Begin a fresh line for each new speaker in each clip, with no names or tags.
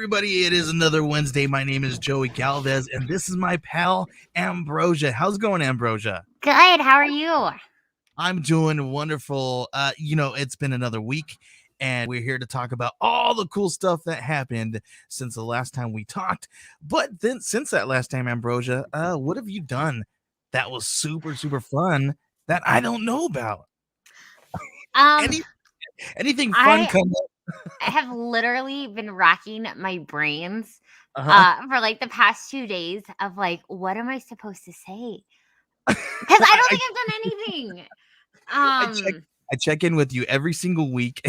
everybody? It is another Wednesday. My name is Joey Galvez, and this is my pal Ambrosia. How's it going, Ambrosia?
Good. How are you?
I'm doing wonderful. It's been another week, and we're here to talk about all the cool stuff that happened since the last time we talked. But then, since that last time, Ambrosia, what have you done that was super, super fun that I don't know about?
Um,
Any anything fun
I
come up?
have literally been racking my brains
Uh-huh.
for like the past 2 days of like, what am I supposed to say? Because I don't
I,
think I've done anything.
I check I check in with you every single week.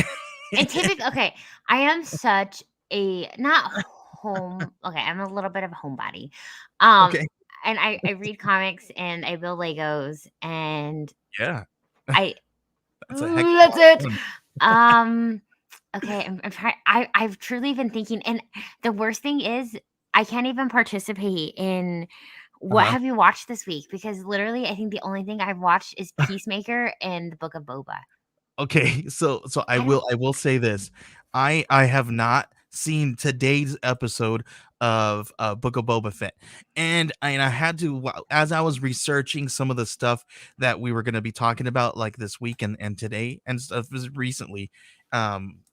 And typically, okay, I am such a not home. Okay, I'm a little bit of a homebody. Um,
Okay.
and I read comics and I build Legos and
Yeah.
I
That's a heck
that's
of a lot
it.
of fun.
Okay, I'm trying. I've truly been thinking, and the worst thing is, I can't even participate in what
Uh-huh.
have you watched this week because literally, I think the only thing I've watched is Peacemaker and the Book of Boba.
Okay, so I
I don't.
will say this. I have not seen today's episode of Book of Boba Fett. And I had to as I was researching some of the stuff that we were going to be talking about like this week and today and stuff recently,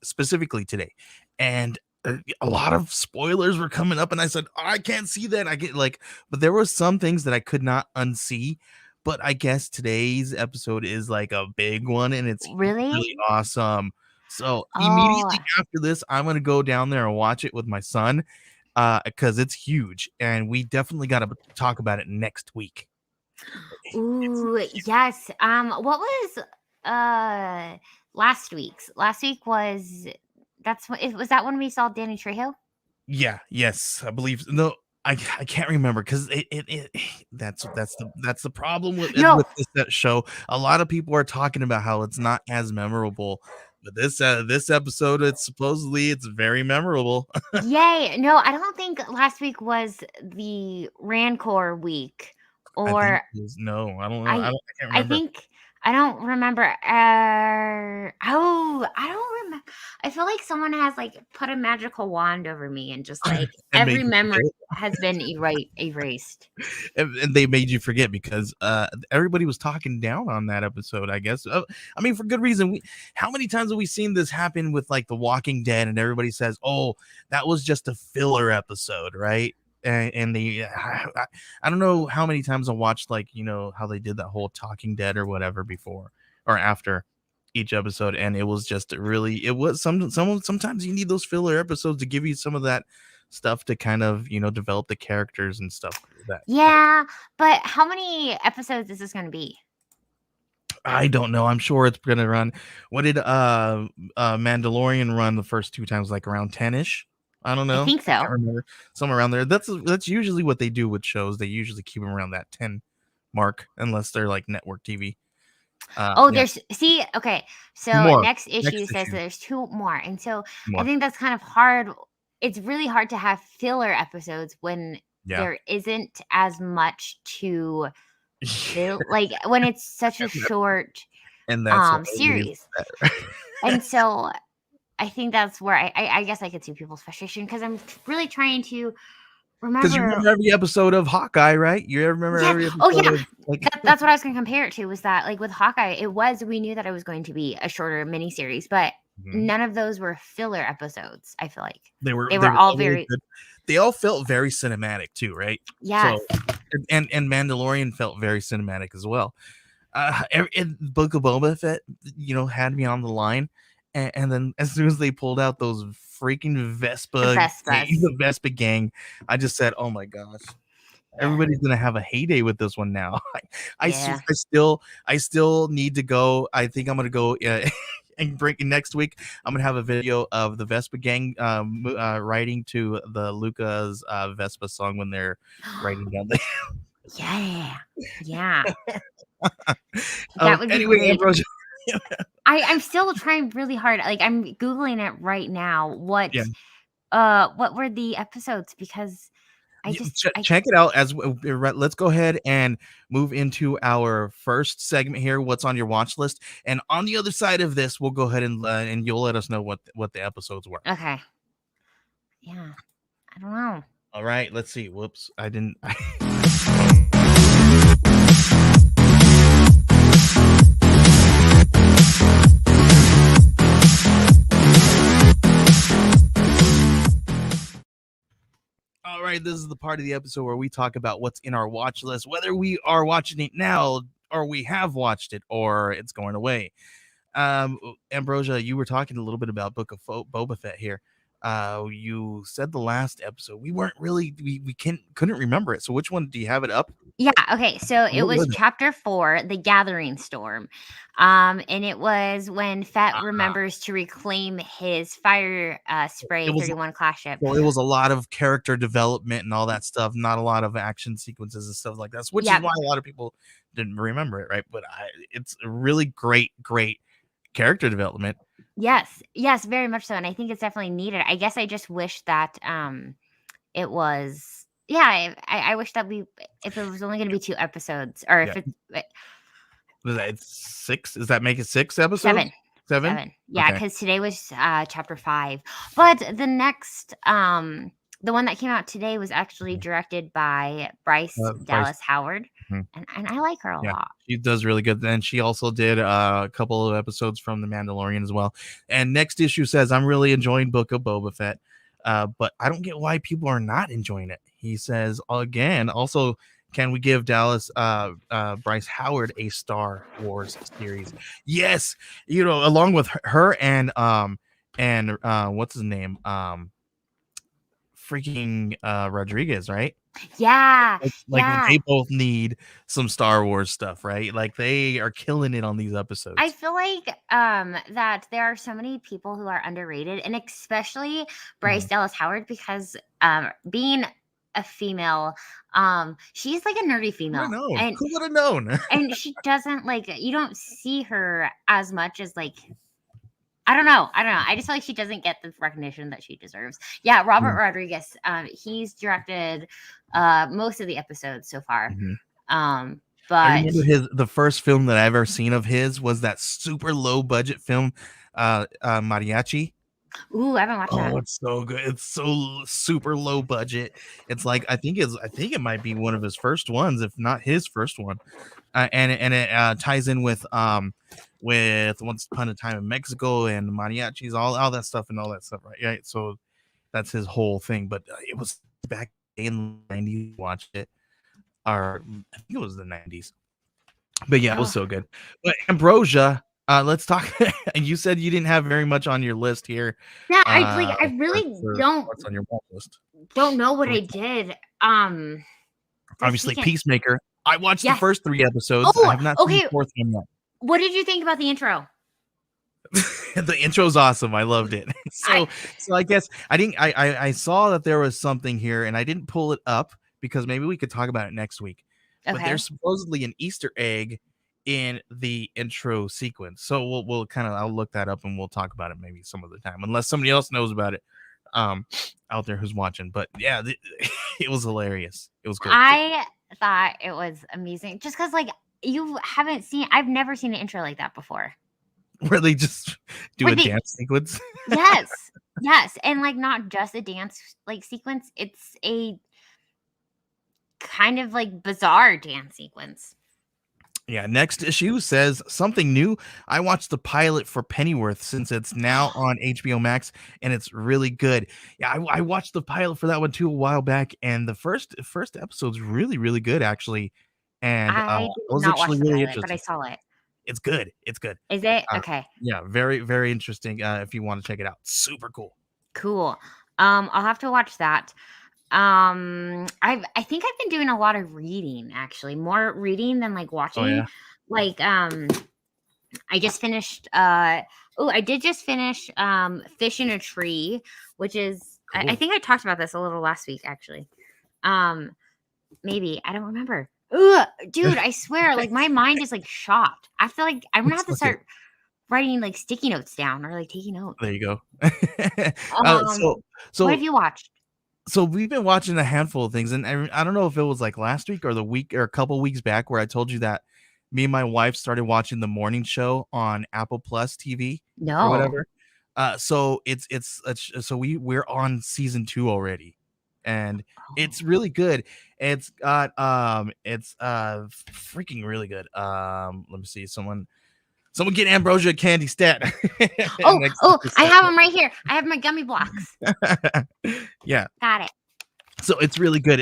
specifically today. And a lot of spoilers were coming up and I said, "Oh, I can't see that." I get like but there were some things that I could not unsee, but I guess today's episode is like a big one and it's
Really?
really awesome. So
Oh,
immediately after this, I'm gonna go down there and watch it with my son, because it's huge, and we definitely got to talk about it next week. It's
ooh, yes. What was last week's? Last week was was that when we saw Danny Trejo?
yeah, yes, I believe no. I can't remember because it that's the problem with
No,
this show. A lot of people are talking about how it's not as memorable, but this episode it's very memorable.
yay. No, I don't think last week was the Rancor week
I think
or
no, I don't know.
I
I can't
I
remember.
think I don't remember. I don't remember. I feel like someone has like put a magical wand over me and just like
And made
every
you
memory
forget.
has been erased.
And they made you forget because everybody was talking down on that episode, I guess. I mean, for good reason. How many times have we seen this happen with like The Walking Dead, and everybody says, "Oh, that was just a filler episode," right? And I don't know how many times I watched like how they did that whole Talking Dead or whatever before or after each episode, and it was just really it was sometimes you need those filler episodes to give you some of that stuff to kind of develop the characters and stuff that
Yeah, but how many episodes is this going to be?
I don't know. I'm sure it's gonna run. What did Mandalorian run the first two times? Like around 10ish. I don't
I
know.
think
I
so.
can't remember. Somewhere around there. That's usually what they do with shows. They usually keep them around that 10 mark, unless they're like network TV.
Oh,
Yeah,
there's see, okay. So
more
next issue
next
says
issue
there's two more. And so I
more.
think that's kind of hard. It's really hard to have filler episodes when
Yeah,
there isn't as much to fill like when it's such a short
and that's why it is
series.
better.
And so I think that's where I guess I could see people's frustration because I'm really trying to
Because you
remember.
remember every episode of Hawkeye, right? You remember
Yeah.
every
Oh,
episode
yeah.
of like
That's what I was gonna compare it to was that, like, with Hawkeye, we knew that it was going to be a shorter miniseries, but
Mhm.
none of those were filler episodes, I feel like.
They were
They
they
were
were
all
all really
very.
good. They all felt very cinematic too, right?
Yes.
So and Mandalorian felt very cinematic as well. And Book of Boba Fett, had me on the line, and then as soon as they pulled out those freaking
The
The
Vespas.
Vespa gang, I just said, "Oh my gosh,
Yeah.
everybody's gonna have a heyday with this one now."
Yeah.
I still need to go. I think I'm gonna go. And bring next week, I'm gonna have a video of the Vespa gang riding to the Luca's Vespa song when they're riding down the
Yeah. Yeah. That would be
anyway,
great.
Ambrosia.
I'm still trying really hard. Like, I'm Googling it right now.
Yeah,
What were the episodes? Because I just I
check it out let's go ahead and move into our first segment here. What's on your watch list? And on the other side of this, we'll go ahead and you'll let us know what the episodes were.
okay. Yeah. I don't know.
All right, let's see. Whoops, I didn't. All right, this is the part of the episode where we talk about what's in our watch list, whether we are watching it now or we have watched it or it's going away. Ambrosia, you were talking a little bit about Book of Boba Fett here. You said the last episode we weren't really we couldn't remember it. So which one do you have it up?
Yeah, okay, so it
What
was
was it?
chapter 4, The Gathering Storm, and it was when Fett remembers to reclaim his fire,
It
spray
was
31 class ship.
So it was a lot of character development and all that stuff, not a lot of action sequences and stuff like that, which is
Yep.
why a lot of people didn't remember it, right? But it's a really great character development.
Yes, yes, very much so, and I think it's definitely needed. I guess I just wish that, it was yeah, I wish that if it was only gonna be 2 episodes or
Yeah.
if it's
Was that it's 6? Does that make it 6 episodes?
7.
7?
7. Yeah,
Okay.
because today was, chapter 5. But the next, the one that came out today was actually directed by Bryce
Bryce.
Dallas Howard,
Mhm.
and I like her a
Yeah,
lot.
she does really good. And she also did a couple of episodes from The Mandalorian as well. And next issue says, I'm really enjoying Book of Boba Fett, but I don't get why people are not enjoying it. He says again, also, can we give Bryce Howard a Star Wars series? Yes, along with her and what's his name? Freaking Rodriguez, right?
Yeah,
Like
yeah.
they both need some Star Wars stuff, right? Like they are killing it on these
I
episodes.
feel like, that there are so many people who are underrated, and especially Bryce
Mhm.
Dallas Howard because, being a female, she's like a nerdy
Who would have
female,
known? Who would have known?
and she doesn't like you don't see her as much as like I don't know. I just feel like she doesn't get the recognition that she deserves. Yeah, Robert Rodriguez. He's directed most of the episodes so far.
Mhm. I
But
remember the first film that I ever seen of his was that super low budget film, Mariachi.
ooh, I haven't watched that.
Oh, it's so good. It's so super low budget. It's like I think it might be one of his first ones, if not his first one. And it ties in with Once Upon a Time in Mexico and mariachis, all that stuff and all that stuff, right? Yeah. So that's his whole thing. But it was back in the 90s. Watched it, or I think it was the 90s. But yeah, it was
Oh,
so good. But Ambrosia, let's talk. And you said you didn't have very much on your list here.
yeah, I really
For
don't
what's on your watch list.
know what
So
I did. This
obviously,
weekend.
Peacemaker. I watched the
Yes.
first 3 episodes. I
Oh,
have not seen
okay.
the 4th one yet.
What did you think about the intro?
The intro's awesome. I loved it. So I guess I saw that there was something here and I didn't pull it up because maybe we could talk about it next week. But
Okay.
there's supposedly an Easter egg in the intro sequence. So we'll kind of I'll look that up and we'll talk about it maybe some other time, unless somebody else knows about it out there who's watching. But yeah, it was hilarious. It was great.
I thought it was amazing just because, like, I've never seen an intro like that before.
Where they just do
Where
a
they-
dance sequence.
Yes. Yes. And, like, not just a dance, like, sequence. It's a kind of, like, bizarre dance sequence.
Yeah, next issue says something new. I watched the pilot for Pennyworth since it's now on HBO Max and it's really good. Yeah, I watched the pilot for that one too a while back, and the first episode's really good actually. And
I
it
did
was
not watch
actually
the
really
pilot, but I
interesting.
saw it.
It's good. It's good.
Is it?
Uh,
Okay.
Yeah, very interesting. If you want to check it out, super cool.
Cool. I'll have to watch that. I think I've been doing a lot of reading, actually, more reading than like watching.
Oh yeah.
Like, I just finished. I did just finish Fish in a Tree, which is I
Cool.
think I talked about this a little last week, actually. Maybe I don't remember. Ugh, dude, I swear, like my mind is like shot. I feel like I'm gonna have to
It's okay.
start writing like sticky notes down or like taking notes.
There you go.
What
So
have you watched?
so we've been watching a handful of things, and I don't know if it was like last week or the week or a couple weeks back where I told you that me and my wife started watching the morning show on Apple Plus TV or
No.
whatever. So so we're on season 2 already. and it's really good. It's got it's freaking really good. Let me see. Someone get Ambrosia a candy stat.
I have them right here. I have my gummy blocks.
Yeah.
Got it.
So it's really good.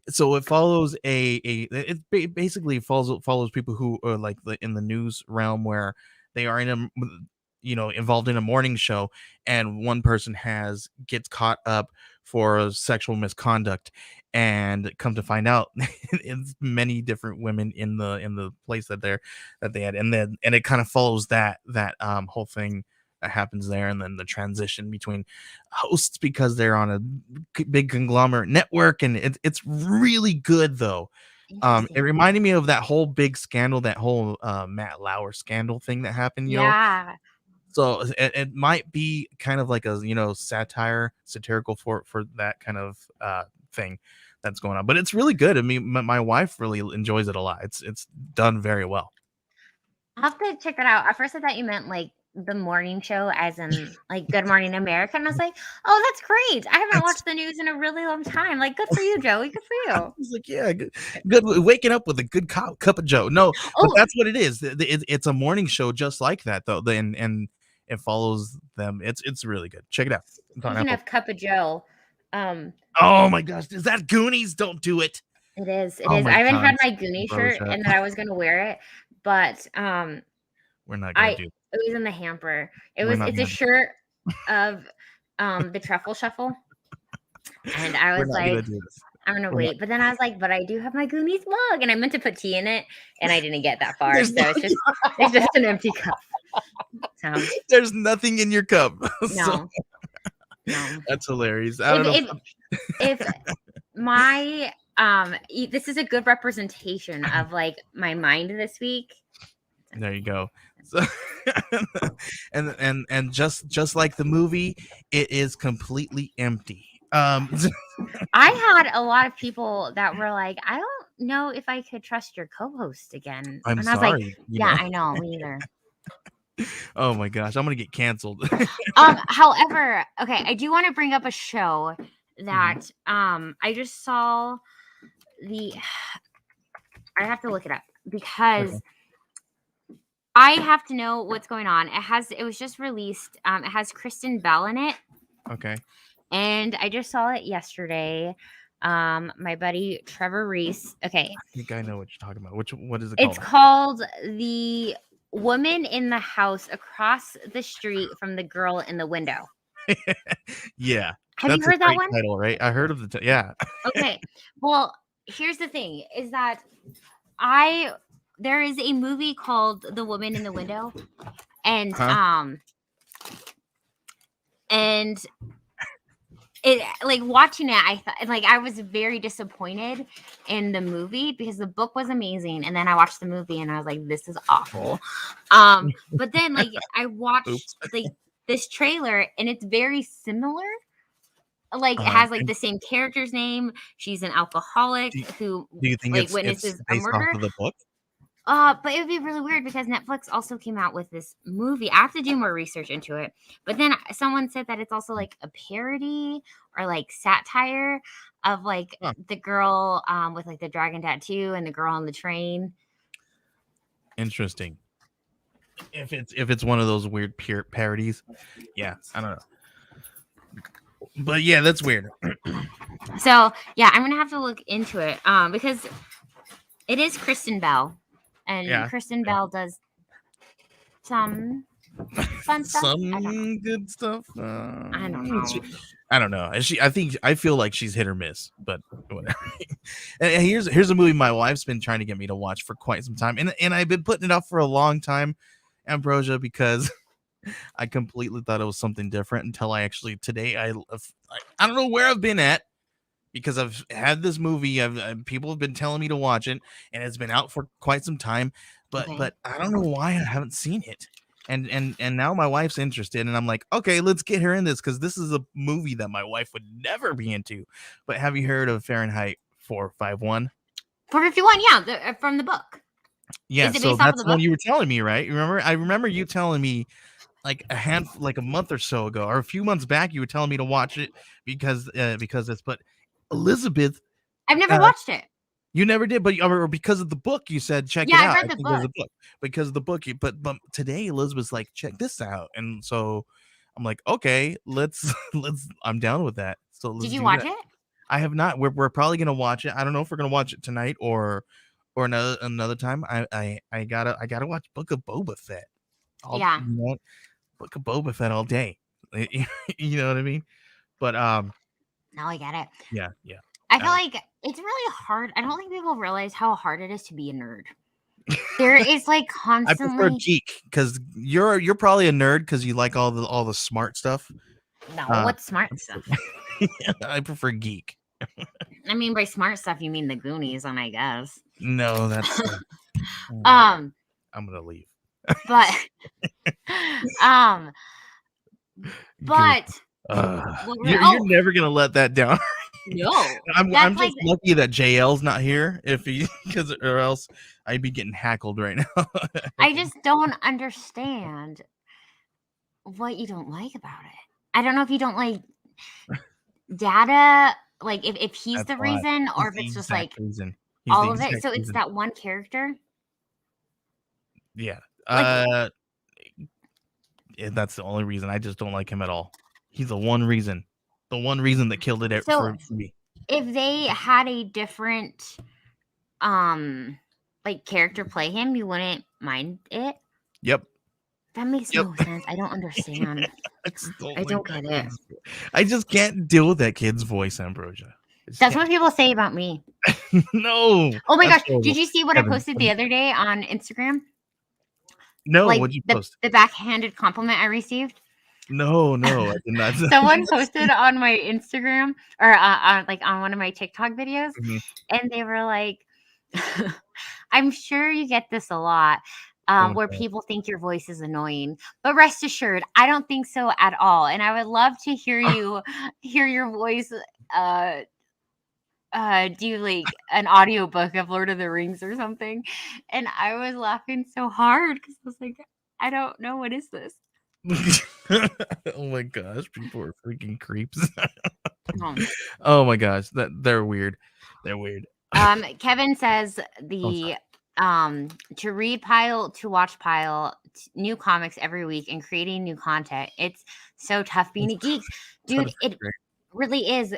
So it follows basically follows people who are like in the news realm where they are involved in a morning show, and one person gets caught up for sexual misconduct, and come to find out it's many different women in the place that they had, and it kind of follows that whole thing that happens there, and then the transition between hosts because they're on a big conglomerate network, and it's really good though. It reminded me of that whole big scandal, that whole Matt Lauer scandal thing that happened,
Yeah.
So it might be kind of like a satirical for that kind of thing that's going on, but it's really good. I mean, my wife really enjoys it a lot. It's done very well.
I'll have to check that out. At first, I thought you meant like the morning show, as in like Good Morning America. And I was like, oh, that's great. I haven't watched the news in a really long time. Like, good for you, Joey. Good for you.
He's like, yeah, good. Waking up with a good cup of Joe. No, but that's what it is. It's a morning show just like that, though. And it follows them. It's really good. Check it out.
Speaking of Cup of Joe.
Oh my gosh, is that Goonies? Don't do it.
It is. It is. I haven't had my Goonies shirt, and then I was gonna wear it, but
we're not gonna do it.
It was in the hamper. It's a shirt of the Truffle Shuffle. And I was like, I'm gonna wait. But then I was like, but I do have my Goonies mug, and I meant to put tea in it, and I didn't get that far. So it's just an empty cup. So
there's nothing in your cup.
No.
No. That's hilarious. I don't know.
If my this is a good representation of like my mind this week.
There you go. So, and just like the movie, it is completely empty.
I had a lot of people that were like, I don't know if I could trust your co-host again.
I'm
and I was
sorry.
Like, yeah, I know, me either.
Oh my gosh, I'm gonna get canceled.
However, okay, I do want to bring up a show that I just saw I have to look it up because I have to know what's going on. It was just released. It has Kristen Bell in it.
Okay.
And I just saw it yesterday. My buddy Trevor Reese. Okay.
I think I know what you're talking about. What is it
called? It's called The Woman in the House Across the Street from the Girl in the Window.
Yeah.
Have you heard that one?
Title, right? I heard of yeah.
Okay. Well, here's the thing is that there is a movie called The Woman in the Window, and and it, like, watching it, I thought, like, I was very disappointed in the movie because the book was amazing, and then I watched the movie and I was like, this is awful. But then, like, I watched like this trailer and it's very similar. Like, it has like the same character's name. She's an alcoholic who
do you think
like witnesses a murder.
Off of the book?
But it would be really weird because Netflix also came out with this movie. I have to do more research into it. But then someone said that it's also like a parody or like satire of like the girl with like the dragon tattoo and the girl on the train.
Interesting. If it's one of those weird parodies, yeah, I don't know. But yeah, that's weird.
So yeah, I'm gonna have to look into it because it is Kristen Bell. And Kristen Bell does some fun stuff.
Some good stuff.
I don't know.
I don't know. I feel like she's hit or miss, but whatever. And here's a movie my wife's been trying to get me to watch for quite some time, and I've been putting it off for a long time, Ambrosia, because I completely thought it was something different until I actually today I don't know where I've been at. Because I've had this movie, people have been telling me to watch it, and it's been out for quite some time, but I don't know why I haven't seen it, and now my wife's interested, and I'm like, okay, let's get her in this because this is a movie that my wife would never be into. But have you heard of Fahrenheit 451?
451, yeah, from the book.
Yeah, so that's the one you were telling me, right? I remember you telling me like a month or so ago, or a few months back. You were telling me to watch it because it's. But Elizabeth,
I've never
uh,
watched it.
you never did, but or because of the book, you said check
Yeah,
it
I
out.
read
I
the
think it was
book.
a book because of the book. But today Elizabeth's like, check this out, and so I'm like, okay, let's let's. I'm down with that. So
Did
let's
you
do
watch
that.
it?
I have not. We're probably gonna watch it. I don't know if we're gonna watch it tonight or another time. I gotta watch Book of Boba Fett.
Yeah.
Book of Boba Fett all day. You know what I mean? But
Now I get it.
yeah.
I feel
Uh,
like it's really hard. I don't think people realize how hard it is to be a nerd. There is like
I prefer
constantly
geek because you're probably a nerd because you like all the smart stuff.
no. What's smart stuff?
I prefer geek.
I mean, by smart stuff, you mean the Goonies, and I guess.
No, that's
Um,
I'm gonna leave.
but um,
Goon.
but
You're never gonna let that down.
no,
I'm
that's
just lucky that JL's not here if he because or else I'd be getting hackled right now.
I just don't understand what you don't like about it. I don't know if you don't like data, like if he's
That's
the
a lot.
reason, or
He's
if
the
it's just
exact
like
reason. He's the
all of it.
exact
So it's
reason.
that one character.
Yeah.
Like,
That's the only reason. I just don't like him at all. He's the one reason. The one reason that killed it
so
for me.
if they had a different like character play him, you wouldn't mind it.
Yep.
That makes no sense. I don't understand. I don't get it.
I just can't deal with that kid's voice, Ambrosia.
That's what people say about me.
No.
Oh my gosh.
Horrible.
Did you see what
Kevin,
I posted the other day on Instagram?
No,
Like
what'd you
the,
post?
the backhanded compliment I received?
No, I did not.
Someone posted on my Instagram or on one of my TikTok videos,
Mhm.
and they were like, I'm sure you get this a lot. Where people think your voice is annoying, but rest assured, I don't think so at all. And I would love to hear your voice do like an audiobook of Lord of the Rings or something. And I was laughing so hard because I was like, I don't know, what is this?
Oh my gosh, people are freaking creeps.
Oh.
Oh my gosh, they're weird. They're weird.
Kevin says to read pile, to watch pile, new comics every week and creating new content. It's so tough being a geek. Dude, it really is.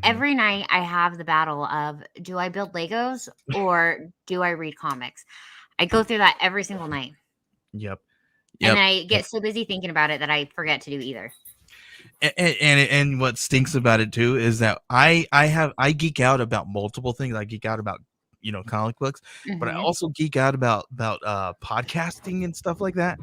Every night I have the battle of, do I build Legos or do I read comics? I go through that every single night.
Yep.
And then I get so busy thinking about it that I forget to do either.
And what stinks about it too is that I geek out about multiple things. I geek out about comic books, but I also geek out about podcasting and stuff like that.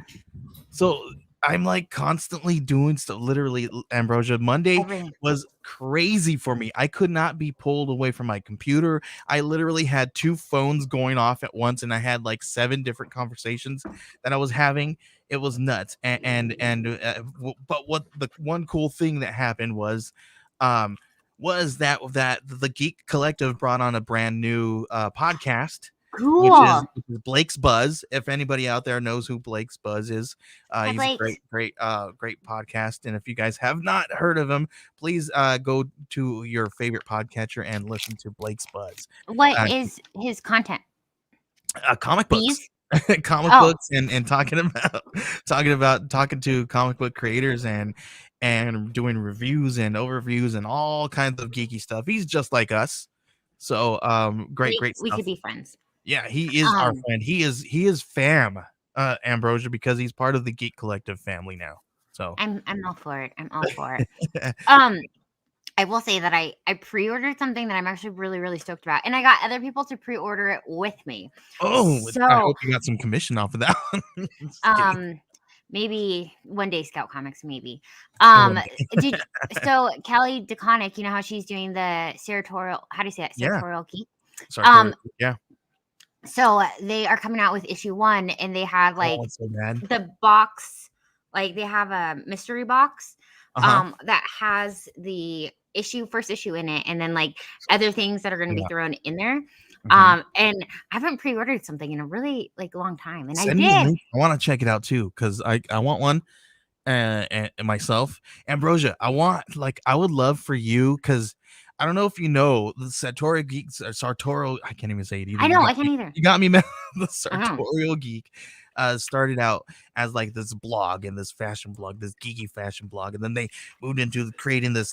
So I'm like constantly doing stuff. Literally, Ambrosia, Monday was crazy for me. I could not be pulled away from my computer. I literally had 2 phones going off at once, and I had like 7 different conversations that I was having. It was nuts. But what the one cool thing that happened was that the Geek Collective brought on a brand new podcast.
Cool.
Which is Blake's Buzz. If anybody out there knows who Blake's Buzz is, he's a great podcast. And if you guys have not heard of him, please go to your favorite podcatcher and listen to Blake's Buzz.
What is his content?
Comic books. Comic books and talking to comic book creators and doing reviews and overviews and all kinds of geeky stuff. He's just like us. So great stuff.
We could be friends.
Yeah, he is our friend. He is fam, Ambrosia, because he's part of the Geek Collective family now. So
I'm all for it. I'm all for it. I will say that I pre-ordered something that I'm actually really, really stoked about, and I got other people to pre-order it with me.
Oh, so, I hope you got some commission off of that one.
Maybe one day Scout Comics, maybe. So Kelly DeConnick, you know how she's doing the sartorial, how do you say that? Sartorial Geek?
Yeah.
So they are coming out with issue 1, and they have like the box, like they have a mystery box that has the first issue in it, and then like other things that are going to be thrown in there.
Mhm.
And I haven't pre-ordered something in a really like long time, and I
Send me a
did.
link. I want to check it out too because I want one. And myself, Ambrosia, I would love for you because I don't know if you know the Sartorial Geeks or Sartorial. I can't even say it either.
I know I can't either.
You got me, man. The
I know.
Sartorial Geek started out as like this blog and this fashion blog, this geeky fashion blog, and then they moved into creating this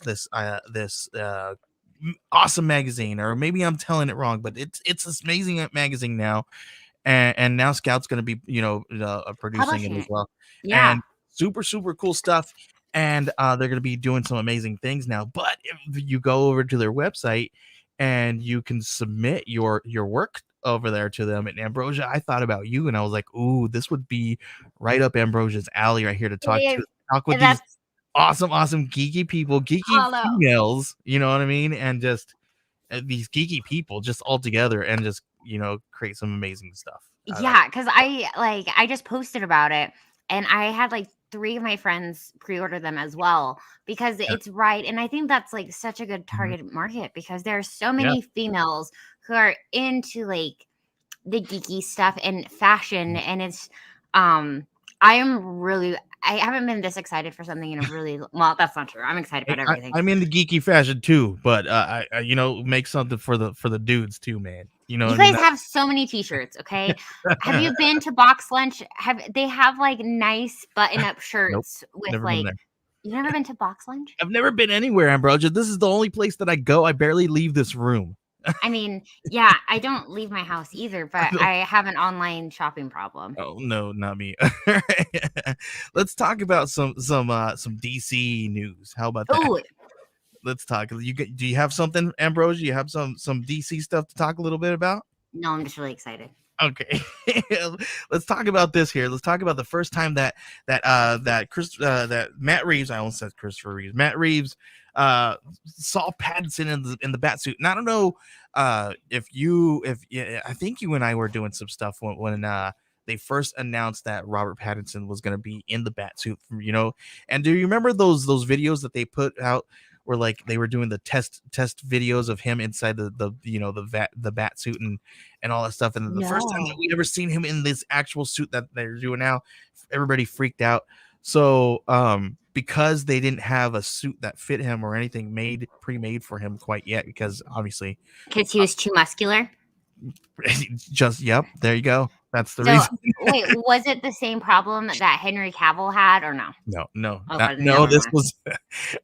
awesome magazine. Or maybe I'm telling it wrong, but it's this amazing magazine now, and now Scout's going to be producing it
Publishing
as
it.
well,
Yeah.
and super cool stuff. And they're going to be doing some amazing things now. But if you go over to their website and you can submit your work over there to them. And Ambrosia, I thought about you, and I was like, ooh, this would be right up Ambrosia's alley right here to
It-
talk with these
That's
awesome geeky people, geeky
all out.
females, you know what I mean, and just these geeky people just all together and just create some amazing stuff. I like.
Yeah, because I just posted about it, and I had like 3 of my friends pre-order them as well because
Yeah.
it's right. And I think that's like such a good
Mhm.
target market because there are so
Yeah.
many females who are into like the geeky stuff and fashion,
Mhm.
and it's I haven't been this excited for something in a really well, that's not true. I'm excited about everything.
I'm in the geeky fashion too, but I make something for the dudes too, man. You know what
You
I mean?
guys have so many t-shirts, okay? Have you been to Box Lunch? They have like nice button-up
Nope,
shirts with
never been
like
there.
you've never been to Box Lunch?
I've never been anywhere, Ambrosia. This is the only place that I go. I barely leave this room.
I mean, yeah, I don't leave my house either, but I have an online shopping problem.
Oh no, not me. Let's talk about some DC news. How about that?
Oh,
Let's talk. Do you have something, Ambrosia? You have some DC stuff to talk a little bit about?
no, I'm just really excited.
Okay, let's talk about this here. Let's talk about the first time that Matt Reeves. I almost said Christopher Reeves. Matt Reeves saw Pattinson in the bat suit. And I don't know if I think you and I were doing some stuff when they first announced that Robert Pattinson was going to be in the bat suit. And do you remember those videos that they put out? Where like they were doing the test videos of him inside the bat suit and all that stuff. And the first time that
No.
we ever seen him in this actual suit that they're doing now, everybody freaked out. So because they didn't have a suit that fit him or anything pre-made for him quite yet, because obviously
Because he was too muscular?
just there you go. That's the
So,
reason.
wait, was it the same problem that Henry Cavill had or no?
No,
Okay,
no.
never
This
mind.
was,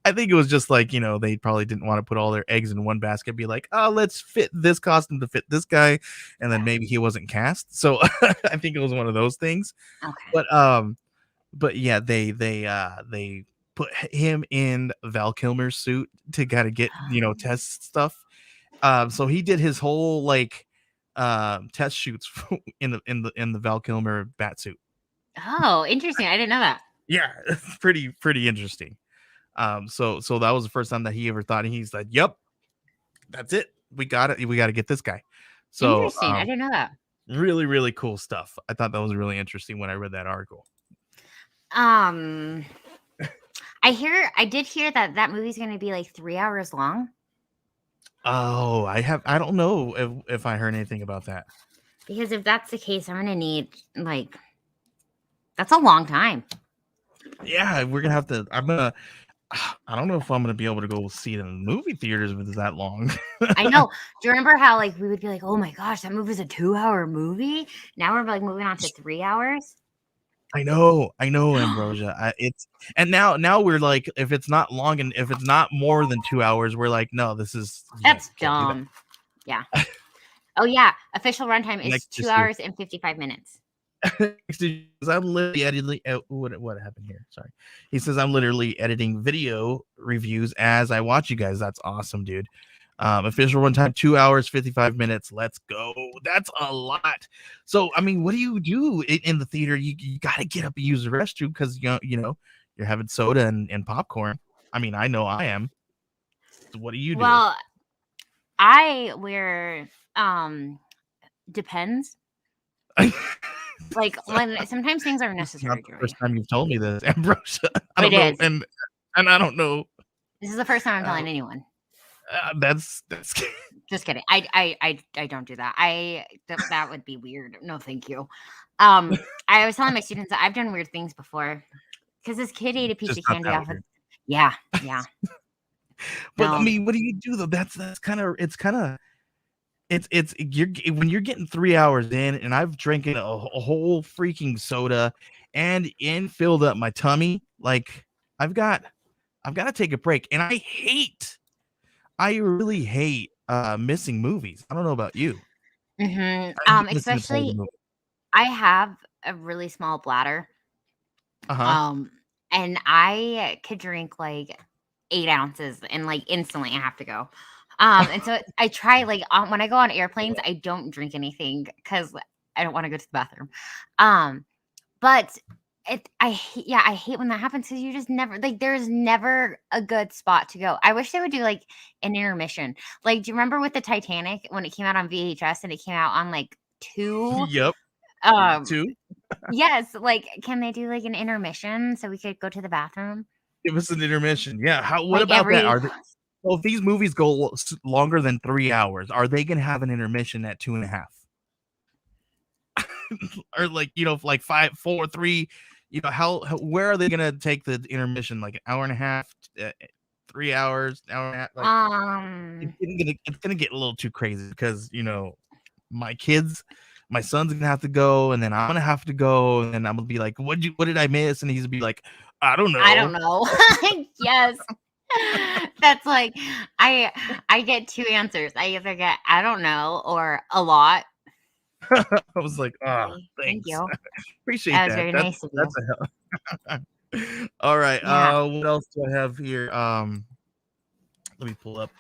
I think it was just like they probably didn't want to put all their eggs in one basket. Be like, oh, let's fit this costume to fit this guy, and then maybe he wasn't cast. So I think it was one of those things.
Okay.
But yeah, they put him in Val Kilmer's suit to gotta get test stuff. So he did his whole test shoots in the Val Kilmer bat suit.
Oh, interesting. I didn't know that.
Yeah, it's pretty interesting. So that was the first time that he ever thought, and he's like, "Yep, that's it. We got it. We got to get this guy." So
Interesting. I didn't know that.
really cool stuff. I thought that was really interesting when I read that article.
I did hear that movie's going to be like 3 hours long.
Oh, I don't know if I heard anything about that.
Because if that's the case, I'm going to need that's a long time.
Yeah, we're gonna have to. I don't know if I'm gonna be able to go see it in the movie theaters if it's that long.
I know. Do you remember how we would be like, oh my gosh, that movie's a 2-hour movie? Now we're moving on to 3 hours.
I know, Ambrosia. And now we're like, if it's not long and if it's not more than 2 hours, we're like, no, this is
That's dumb. Yeah. Oh yeah, official runtime is 2 hours and 55 minutes.
I'm literally editing. What happened here? Sorry. He says I'm literally editing video reviews as I watch you guys. That's awesome, dude. Official runtime 2 hours 55 minutes. Let's go. That's a lot. So I mean, what do you do in the theater? You got to get up and use the restroom because you're having soda and popcorn. I mean, I know I am. So what do you do?
Well, I wear depends. When sometimes things are necessary.
It's not the first time you've told me this, Ambrosia. I don't know, and I don't know.
This is the first time I'm telling anyone.
That's
Just kidding. I don't do that. That would be weird. No, thank you. I was telling my students that I've done weird things before because this kid ate a piece
Just
of
not
candy
that
off of.
weird.
Yeah, yeah.
But I
No.
mean, what do you do though? That's it's you're when you're getting 3 hours in, and I've drinking a whole freaking soda and filled up my tummy. Like I've got to take a break, and I really hate missing movies. I don't know about you. I hate missing a part of the
Especially
movie.
I have a really small bladder.
Uh-huh.
Um, and I could drink like 8 ounces and like instantly I have to go. And so I try like when I go on airplanes, I don't drink anything because I don't want to go to the bathroom. But I hate when that happens because you just never like there's never a good spot to go. I wish they would do like an intermission. Like, do you remember with the Titanic when it came out on VHS and it came out on like two?
Yep.
Um,
2.
yes, like can they do like an intermission so we could go to the bathroom?
Give us an intermission. Yeah. What
Like
about that?
every
Well, if these movies go longer than 3 hours, are they gonna have an intermission at 2.5? Or like, like 5, 4, 3, where are they gonna take the intermission? Like an hour and a half, 3 hours, hour and a half? Like it's gonna get a little too crazy because my son's gonna have to go, and then I'm gonna have to go, and then I'm gonna be like, what did I miss? And he's gonna be like, I don't
I don't
know.
know. Yes. That's like I get 2 answers. I either get I don't know or a lot.
I was like,
Okay, thank
thanks.
you.
Appreciate
That was
that.
very
That's
nice of you.
a hell. All right.
Yeah.
What else do I have here? Let me pull up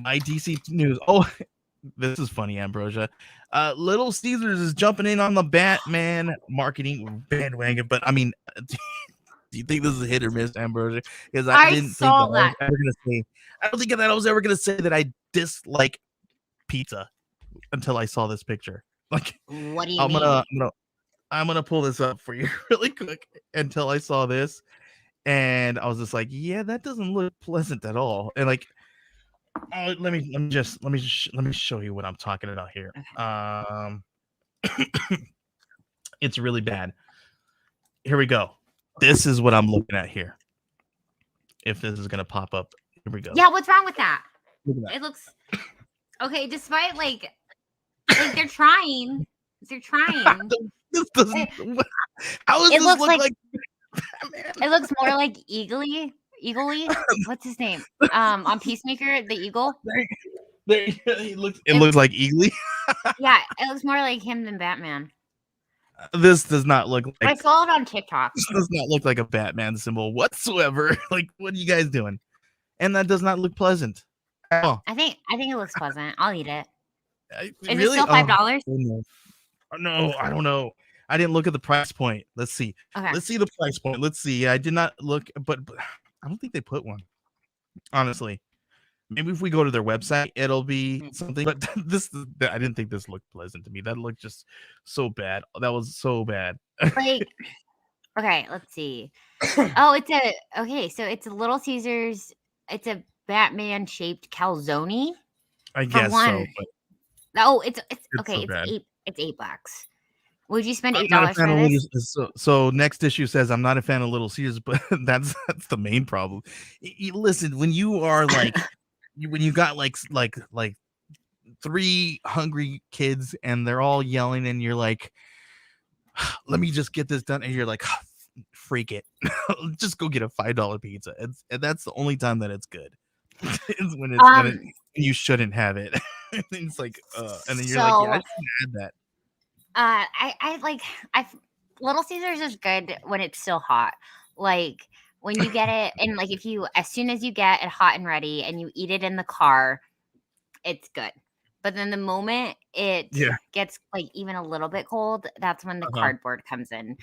my DC news. Oh, this is funny, Ambrosia. Little Caesars is jumping in on the Batman marketing bandwagon, but I mean, do you think this is a hit or miss, Ambrosia? Because I
I
didn't think that
saw
I was
that.
ever gonna say. I don't think that I was ever gonna say that I dislike pizza until I saw this picture. Like,
What do you
I'm
mean?
gonna pull this up for you really quick until I saw this, and I was just like, yeah, that doesn't look pleasant at all. And like, let me show you what I'm talking about here. It's really bad. Here we go. This is what I'm looking at here. If this is gonna pop up, here we go.
Yeah, what's wrong with that?
Look at that.
It looks okay, despite like they're trying. They're trying.
This doesn't. How does
It
this
looks
look
like
like Batman?
it looks more like Eagly. What's his name? On Peacemaker, the eagle.
It looks like Eagly.
Yeah, it looks more like him than Batman.
This does not look
I
like
saw it on TikTok.
this does not look like a Batman symbol whatsoever. Like, what are you guys doing? And that does not look pleasant at all.
I think it looks pleasant. I'll eat it. Is it
Really?
still $5?
No, I don't know. I didn't look at the price point. Let's see.
Okay.
Let's see the price point. Let's see. I did not look, but I don't think they put one. Honestly, maybe if we go to their website, it'll be something. But I didn't think this looked pleasant to me. That looked just so bad. That was so bad.
Like, okay, let's see. Oh, so it's a Little Caesars. It's a Batman shaped calzone.
I guess so. But
Oh, it's okay.
so bad.
It's $8. Would you spend
I'm
$8
not a fan
for
of
this?
so next issue says I'm not a fan of Little Caesars, but that's the main problem. Listen, when you are like when you got like 3 hungry kids and they're all yelling and you're like, let me just get this done, and you're like, freak it. Just go get a $5 pizza. And that's the only time that it's good. It's when you shouldn't have it. It's like and then you're like, yeah, I shouldn't add that.
I Little Caesars is good when it's still hot. Like when you get it and like as soon as you get it hot and ready and you eat it in the car, it's good. But then the moment it gets like even a little bit cold, that's when the cardboard comes in.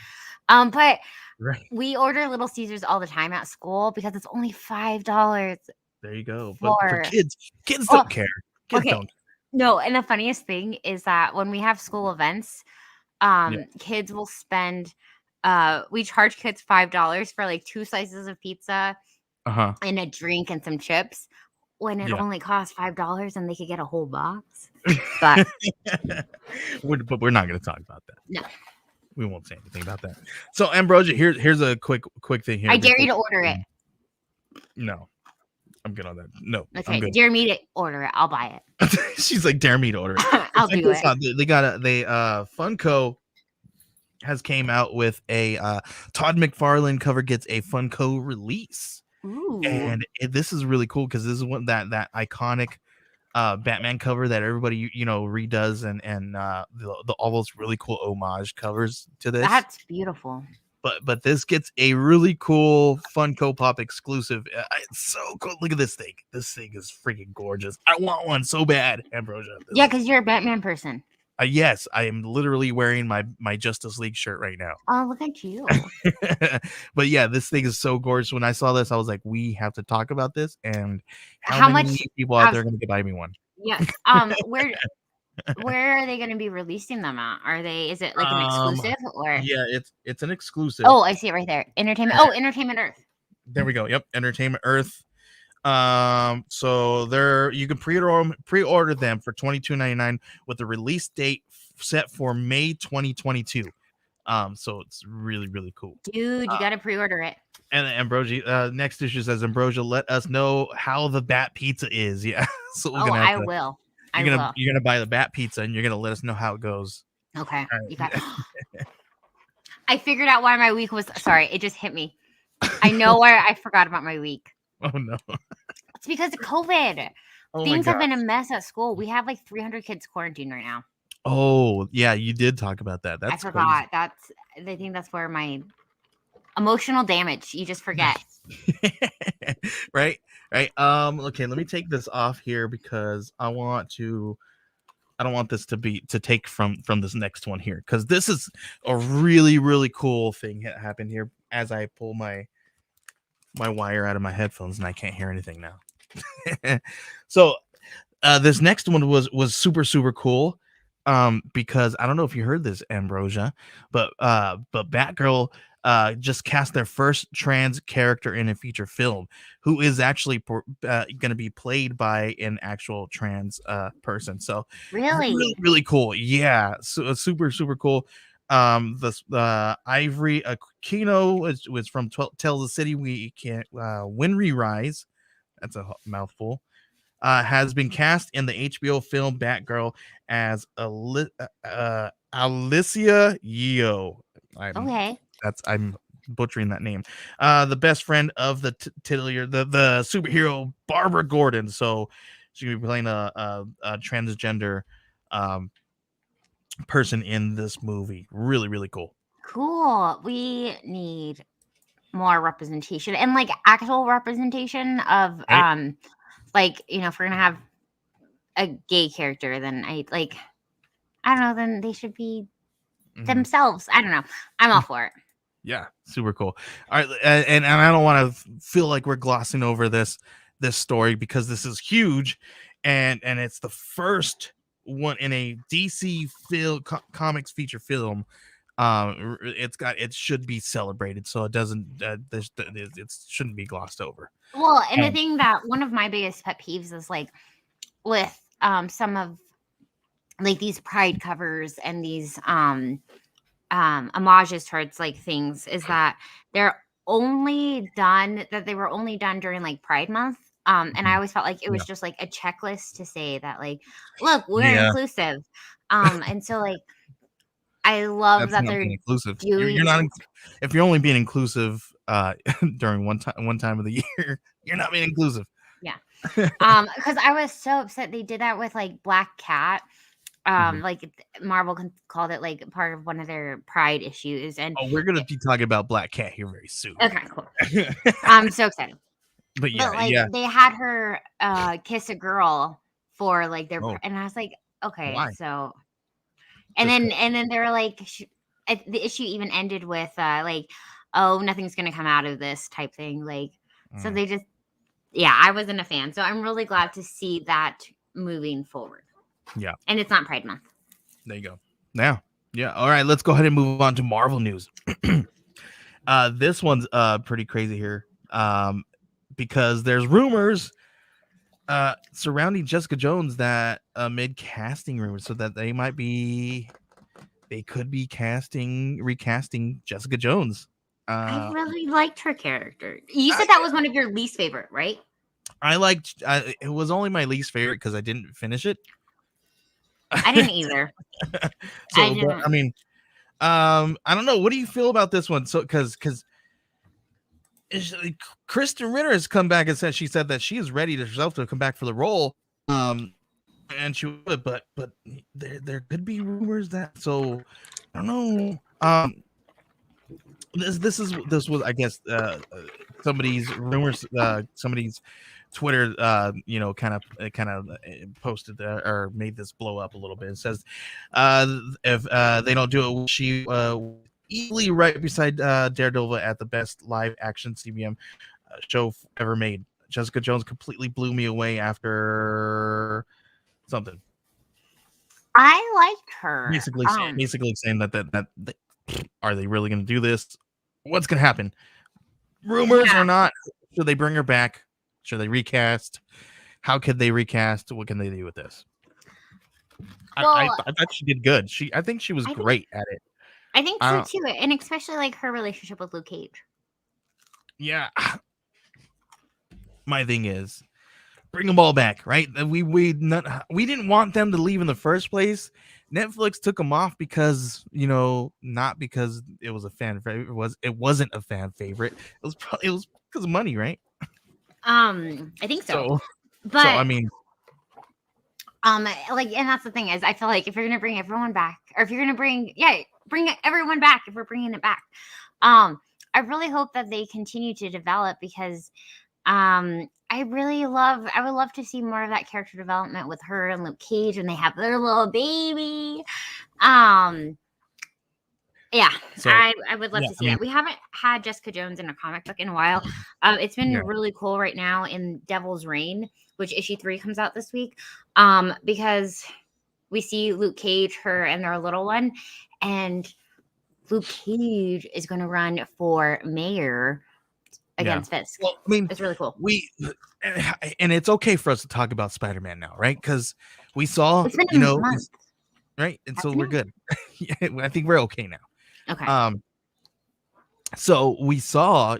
But we order Little Caesars all the time at school because it's only $5.
There you go. But for kids don't care. Kids don't.
No, and the funniest thing is that when we have school events, kids will spend we charge kids $5 for like 2 slices of pizza and a drink and some chips. when it
Yeah.
only costs $5 and they could get a whole box. But
But we're not going to talk about that.
no,
We won't say anything about that. So, Ambrosia, here's a quick thing here.
I dare you to order it.
No, I'm good on that. No,
Okay,
I'm good.
dare me to order it. I'll buy it.
She's like, dare me to order it.
I'll do it.
They got Funko has came out with a Todd McFarlane cover gets a Funko release.
Ooh.
And this is really cool because this is one that iconic Batman cover that everybody redoes and all those really cool homage covers to this.
That's beautiful.
But this gets a really cool Funko Pop exclusive. It's so cool. Look at this thing. This thing is freaking gorgeous. I want one so bad, Ambrosia.
Yeah, because you're a Batman person.
Yes, I am literally wearing my Justice League shirt right now.
Oh, look at you.
But yeah, this thing is so gorgeous. When I saw this, I was like, we have to talk about this. And
how
many
much
people out there are going to buy me one?
Yes. Where are they going to be releasing them at? Is it like an exclusive or?
Yeah, it's an exclusive.
Oh, I see it right there. Entertainment Earth.
There we go. Yep, Entertainment Earth. So you can pre-order them for $22.99 with the release date set for May 2022. So it's really, really cool.
Dude, you gotta pre-order it.
And Ambrosia, next issue says, Ambrosia, let us know how the Bat Pizza is. Yeah. So we're gonna
I will.
You're gonna buy the Bat Pizza and you're gonna let us know how it goes.
Okay.
Right.
You got I figured out why my week was sorry, it just hit me. I know why I forgot about my week.
Oh no.
It's because of COVID. Things have been a mess at school. We have like 300 kids quarantined right now.
Oh, yeah, you did talk about that. I
forgot. Crazy. I think that's where my emotional damage, you just forget.
Right. Okay, let me take this off here because I don't want this to take from this next one here, because this is a really, really cool thing that happened here as I pull my wire out of my headphones and I can't hear anything now. So this next one was super, super cool. Because I don't know if you heard this, Ambrosia, but Batgirl just cast their first trans character in a feature film, who is actually going to be played by an actual trans person. So really, really cool. Yeah, so super, super cool. The Ivory Aquino was from Tales of the City. We can't Winry Rise. That's a mouthful. Has been cast in the HBO film Batgirl as Alicia Yeo. I'm butchering that name. The best friend of the titular, the superhero Barbara Gordon. So she's gonna be playing a transgender person in this movie. Really, really cool.
Cool. We need more representation and like actual representation of like, if we're gonna have a gay character, then I don't know, then they should be themselves. I don't know. I'm all for it.
Yeah, super cool. All right, and I don't want to feel like we're glossing over this story because this is huge, and it's the first one in a DC comics feature film. It should be celebrated, so it doesn't. It shouldn't be glossed over.
Well, and the thing that one of my biggest pet peeves is like with some of like these pride covers and these homages towards like things is that they were only done during like Pride Month. And I always felt like it was just like a checklist to say that like, look, we're inclusive. And so like I love that they're
inclusive. You're not if you're only being inclusive during one time of the year, you're not being inclusive.
Yeah. Because I was so upset they did that with like Black Cat. Like Marvel called it like part of one of their Pride issues. And
we're gonna be talking about Black Cat here very soon.
Okay, cool. I'm so excited.
But
they had her kiss a girl for like their and I was like, okay, why? So and then they were like the issue even ended with like, oh, nothing's gonna come out of this type thing. Like so they just I wasn't a fan. So I'm really glad to see that moving forward.
Yeah.
And it's not Pride Month.
There you go. Now. Yeah. All right. Let's go ahead and move on to Marvel news. This one's pretty crazy here. Because there's rumors surrounding Jessica Jones that mid casting rumors, so that they could be recasting Jessica Jones.
I really liked her character. You said
I,
that was one of your least favorite, right?
I liked. It was only my least favorite because I didn't finish it.
I didn't either. I
So, but
didn't.
I mean, I don't know. What do you feel about this one? So, because Kristen Ritter has come back and said that she is ready herself to come back for the role. And she would, but there could be rumors that. So, I don't know. This was, I guess, somebody's rumors, somebody's Twitter, kind of posted or made this blow up a little bit. It says, if they don't do it, she easily right beside Daredevil at the best live action CBM show ever made. Jessica Jones completely blew me away after something.
I liked her.
Basically saying that are they really going to do this? What's going to happen? Rumors or not? Should they bring her back? Should they recast? How could they recast? What can they do with this?
Well,
I thought she did good. I think she was great at it.
I think so too, and especially like her relationship with Luke Cage.
Yeah. My thing is, bring them all back, right? We didn't want them to leave in the first place. Netflix took them off because, not because it was a fan favorite. It wasn't a fan favorite. It was because of money, right?
I think so. But
so I mean,
and that's the thing is, I feel like if you're gonna bring everyone back, or if you're gonna bring everyone back, if we're bringing it back, I really hope that they continue to develop, because I would love to see more of that character development with her and Luke Cage when they have their little baby. Yeah, so, I would love to see that. We haven't had Jessica Jones in a comic book in a while. It's been really cool right now in Devil's Reign, which issue 3 comes out this week, because we see Luke Cage, her, and their little one, and Luke Cage is going to run for mayor against Fisk.
Well, I mean,
it's really cool.
And it's okay for us to talk about Spider-Man now, right? Because we saw,
it's been a month.
Right, and so we're good. I think we're okay now.
Okay.
So we saw,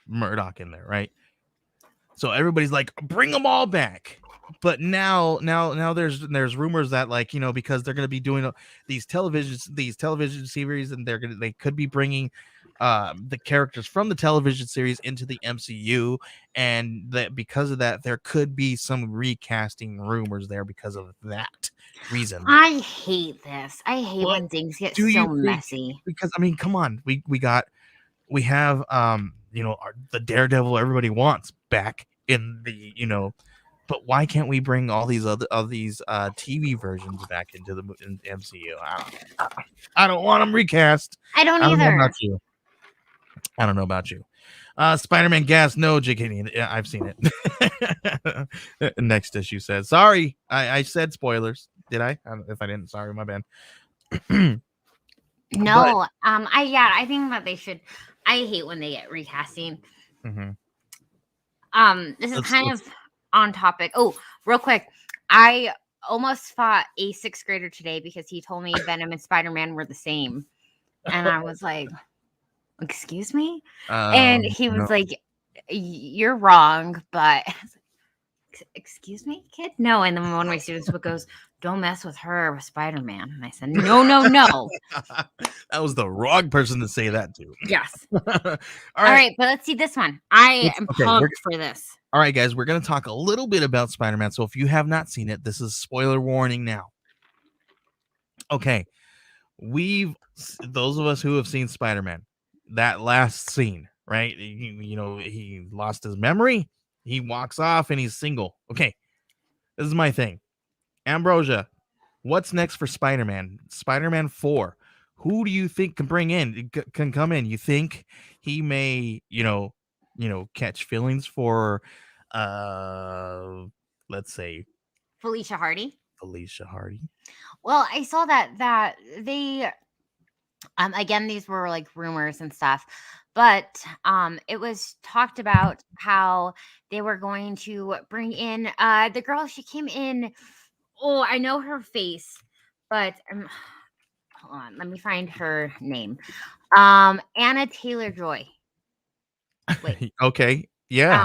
Murdoch in there, right? So everybody's like, bring them all back. But now there's rumors that, like, because they're going to be doing these television series, and they could be bringing the characters from the television series into the MCU, and that because of that there could be some recasting rumors there because of that reason.
I hate this. I hate when things get so messy.
Because I mean, come on, we have the Daredevil everybody wants back in the but why can't we bring all these TV versions back into the MCU? I don't want them recast.
I don't either.
I don't know about you. Spider-Man gas, no, JK. I've seen it. Next issue says, sorry, I said spoilers. Did I? If I didn't, sorry, my bad.
No, I think that they should. I hate when they get recasting.
Mm-hmm.
This is kind of on topic. Oh, real quick, I almost fought a 6th grader today because he told me Venom and Spider-Man were the same, and I was like, excuse me? And he was like, you're wrong, but excuse me, kid? No. And then one of my students goes, don't mess with her with Spider-Man. And I said, no.
That was the wrong person to say that to.
Yes. All right, but let's see this one. I am pumped for this.
All right, guys, we're going to talk a little bit about Spider-Man. So if you have not seen it, this is spoiler warning now. Okay. Those of us who have seen Spider-Man, that last scene, right? He lost his memory. He walks off and he's single. Okay. This is my thing. Ambrosia, what's next for Spider-Man? Spider-Man 4. Who do you think can come in? You think he may, catch feelings for, let's say,
Felicia Hardy.
Well, I
saw that they Again, these were like rumors and stuff, but it was talked about how they were going to bring in the girl. She came in. Oh, I know her face, but hold on, let me find her name. Anna Taylor Joy. Wait,
Okay, yeah.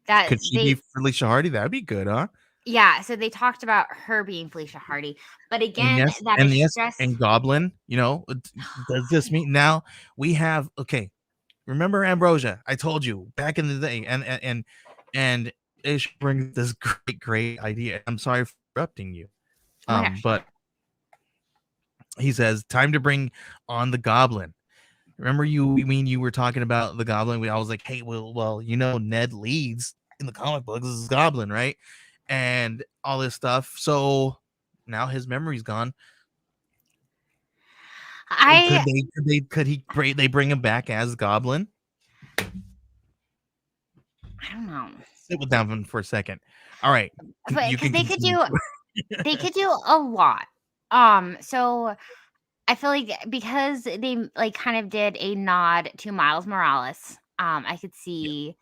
that
Could she be
they
Felicia Hardy? That'd be good, huh?
yeah. So they talked about her being Felicia Hardy, but again, that
And
is
yes,
just
and Goblin. Does this mean now we have? Okay, remember Ambrosia? I told you back in the day, and Ish brings this great idea. I'm sorry for interrupting you.
oh my gosh.
But he says time to bring on the Goblin. Remember you were talking about the Goblin? I was like, hey, well, Ned Leeds in the comic books is Goblin, right? And all this stuff. So now his memory's gone.
I
Could they bring him back as Goblin?
I don't know,
Sit with that one for a second. All right,
but
you
because
can continue.
they could do a lot. So I feel like because they like kind of did a nod to Miles Morales. I could
Yeah.
see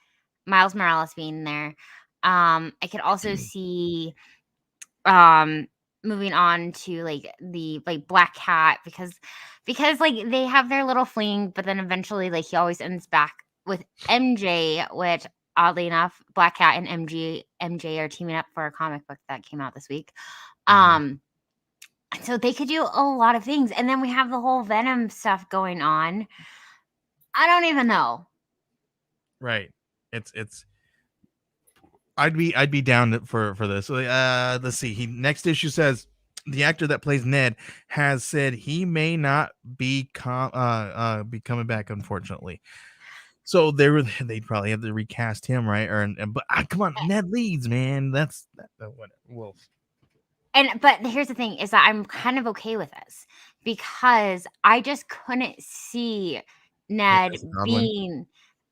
Miles Morales being there. I could also see um moving on to like the like Black Cat because like they have their little fling, but then eventually like he always ends back with MJ, which oddly enough, Black Cat and MJ are teaming up for a comic book that came out this week.
Mhm.
Um so they could do a lot of things. And then we have the whole Venom stuff going on. I don't even know.
Right. It's I'd be down for this. Let's see. He next issue says the actor that plays Ned has said he may not be be coming back, unfortunately. So they'd probably have to recast him, right? But come on, Ned Leeds, man. That's what. Well,
But here's the thing is that I'm kind of okay with this because I just couldn't see Ned
as Goblin,
being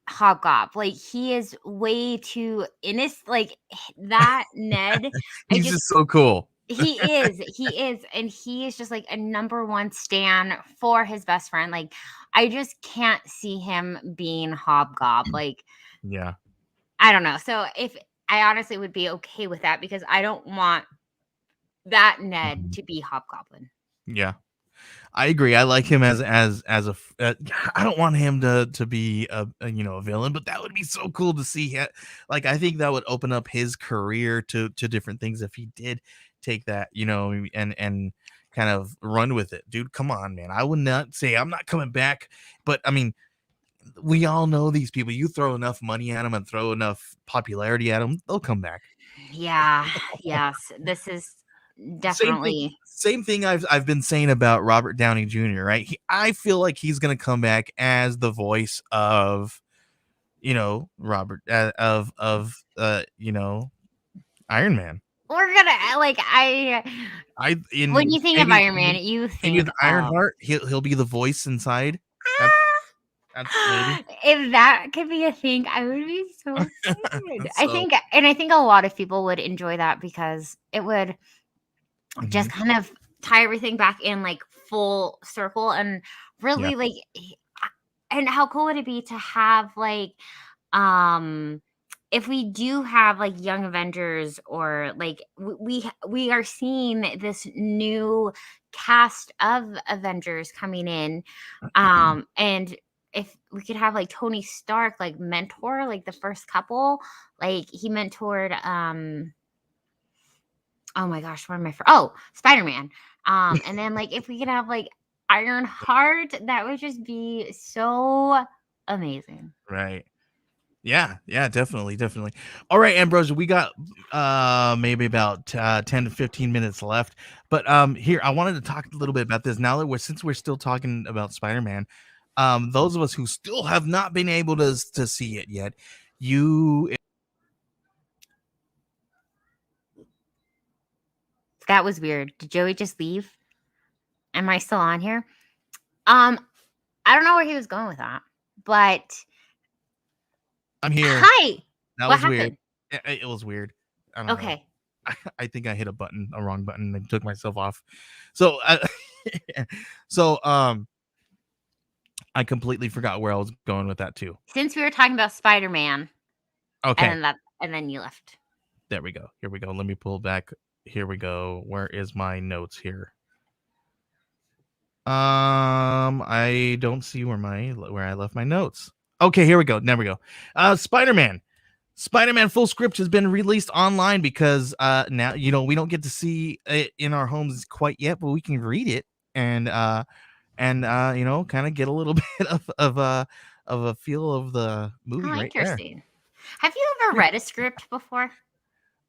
Hobgob. Like he is way too innocent. Like that Ned, I
he's
just
just so cool.
he is, and he is just like a number one stan for his best friend. Like I just can't see him being Hobgob. Like
Yeah.
I don't know. So if I honestly would be okay with that because I don't want that Ned
Mhm.
to be Hobgoblin.
Yeah. I agree. I like him I don't want him to be a villain, but that would be so cool to see. Like I think that would open up his career to different things if he did take that, and kind of run with it. Dude, come on, man. I would not say I'm not coming back, but I mean, we all know these people. You throw enough money at them and throw enough popularity at them, they'll come back.
Yeah, yes. This is
Same thing.
definitely
Same thing I've been saying about Robert Downey Jr., right? I feel like he's gonna come back as the voice of, Robert Iron Man.
we're gonna like I
I
when
in
you think of
maybe
Iron Man, you
maybe
think
with
of
Ironheart, he'll be the voice inside. That's that's maybe.
if that could be a thing, I would be so excited.
So
I think a lot of people would enjoy that because it would just
mhm,
kind of tie everything back in like full circle and
yeah.
really like and how cool would it be to have like um if we do have like young Avengers or like we are seeing this new cast of Avengers coming in and if we could have like Tony Stark like mentor like the first couple, like he mentored oh my gosh, what am I for? Oh, Spider-Man. And then like if we could have like Ironheart, that would just be so amazing.
Right. Yeah, definitely. All right, Ambrose, we got maybe about 10 to 15 minutes left. But here I wanted to talk a little bit about this now that since we're still talking about Spider-Man. Those of us who still have not been able to see it yet, you
That was weird. Did Joey just leave? Am I still on here? Um, I don't know where he was going with that, but
I'm here.
hi.
That
What
was weird.
happened?
It was weird. I don't know.
Okay.
I think I hit a wrong button and took myself off. So so I completely forgot where I was going with that too.
Since we were talking about Spider-Man,
Okay,
and then you left.
there we go. Here we go. Let me pull back. Here we go. Where is my notes here? I don't see where I left my notes. Okay, here we go. There we go. Spider-Man. Spider-Man full script has been released online because now we don't get to see it in our homes quite yet, but we can read it and kind of get a little bit of a feel of the movie
Oh,
right there.
interesting. Have you ever read a script before?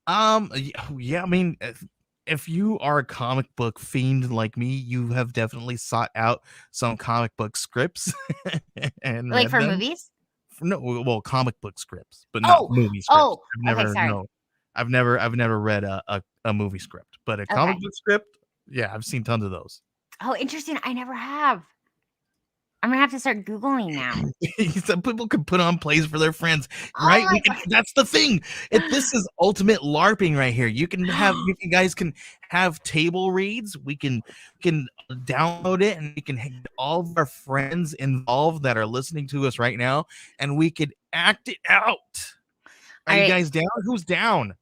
Yeah, I mean, if you are a comic book fiend like me, you have definitely sought out some comic book scripts and
Like
read
for
them.
movies?
No, well, comic book scripts, but not movie scripts.
Okay, sorry.
I've never read a movie script, but a comic book script, yeah, I've seen tons of those.
Oh, interesting. I never have. I'm gonna have to start Googling now.
Some people can put on plays for their friends,
Oh
right?
my God.
That's the thing. This is ultimate LARPing right here. You guys can have table reads. We can download it, and we can get all of our friends involved that are listening to us right now, and we could act it out. Are you guys down? Who's down?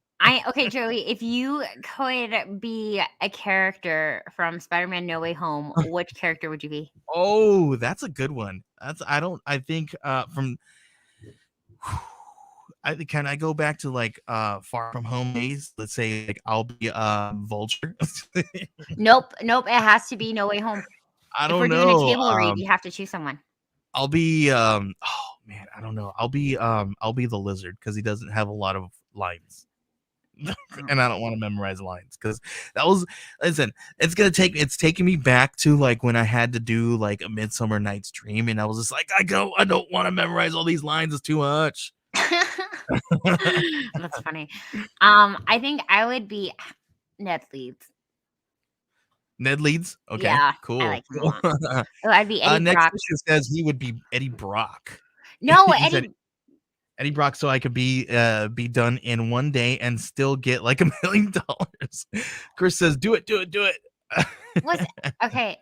Okay, Joey, if you could be a character from Spider-Man No Way Home, which character would you be?
Oh, that's a good one. Can I go back to like Far From Home days? Let's say like I'll be Vulture.
Nope. It has to be No Way Home.
If
we're doing a table read, you have to choose someone.
I'll be oh man, I don't know. I'll be the Lizard because he doesn't have a lot of lines. And I don't want to memorize lines because it's taking me back to like when I had to do like a Midsummer Night's Dream, and I was just like, I don't want to memorize all these lines, it's too much.
That's funny. I think I would be Ned Leeds.
Ned Leeds? Okay,
yeah,
cool.
I like him a lot. So I'd be Eddie Brock.
Next says he would be Eddie Brock.
No,
Eddie Brock, so I could be done in one day and still get like $1 million. Chris says, "Do it."
Okay,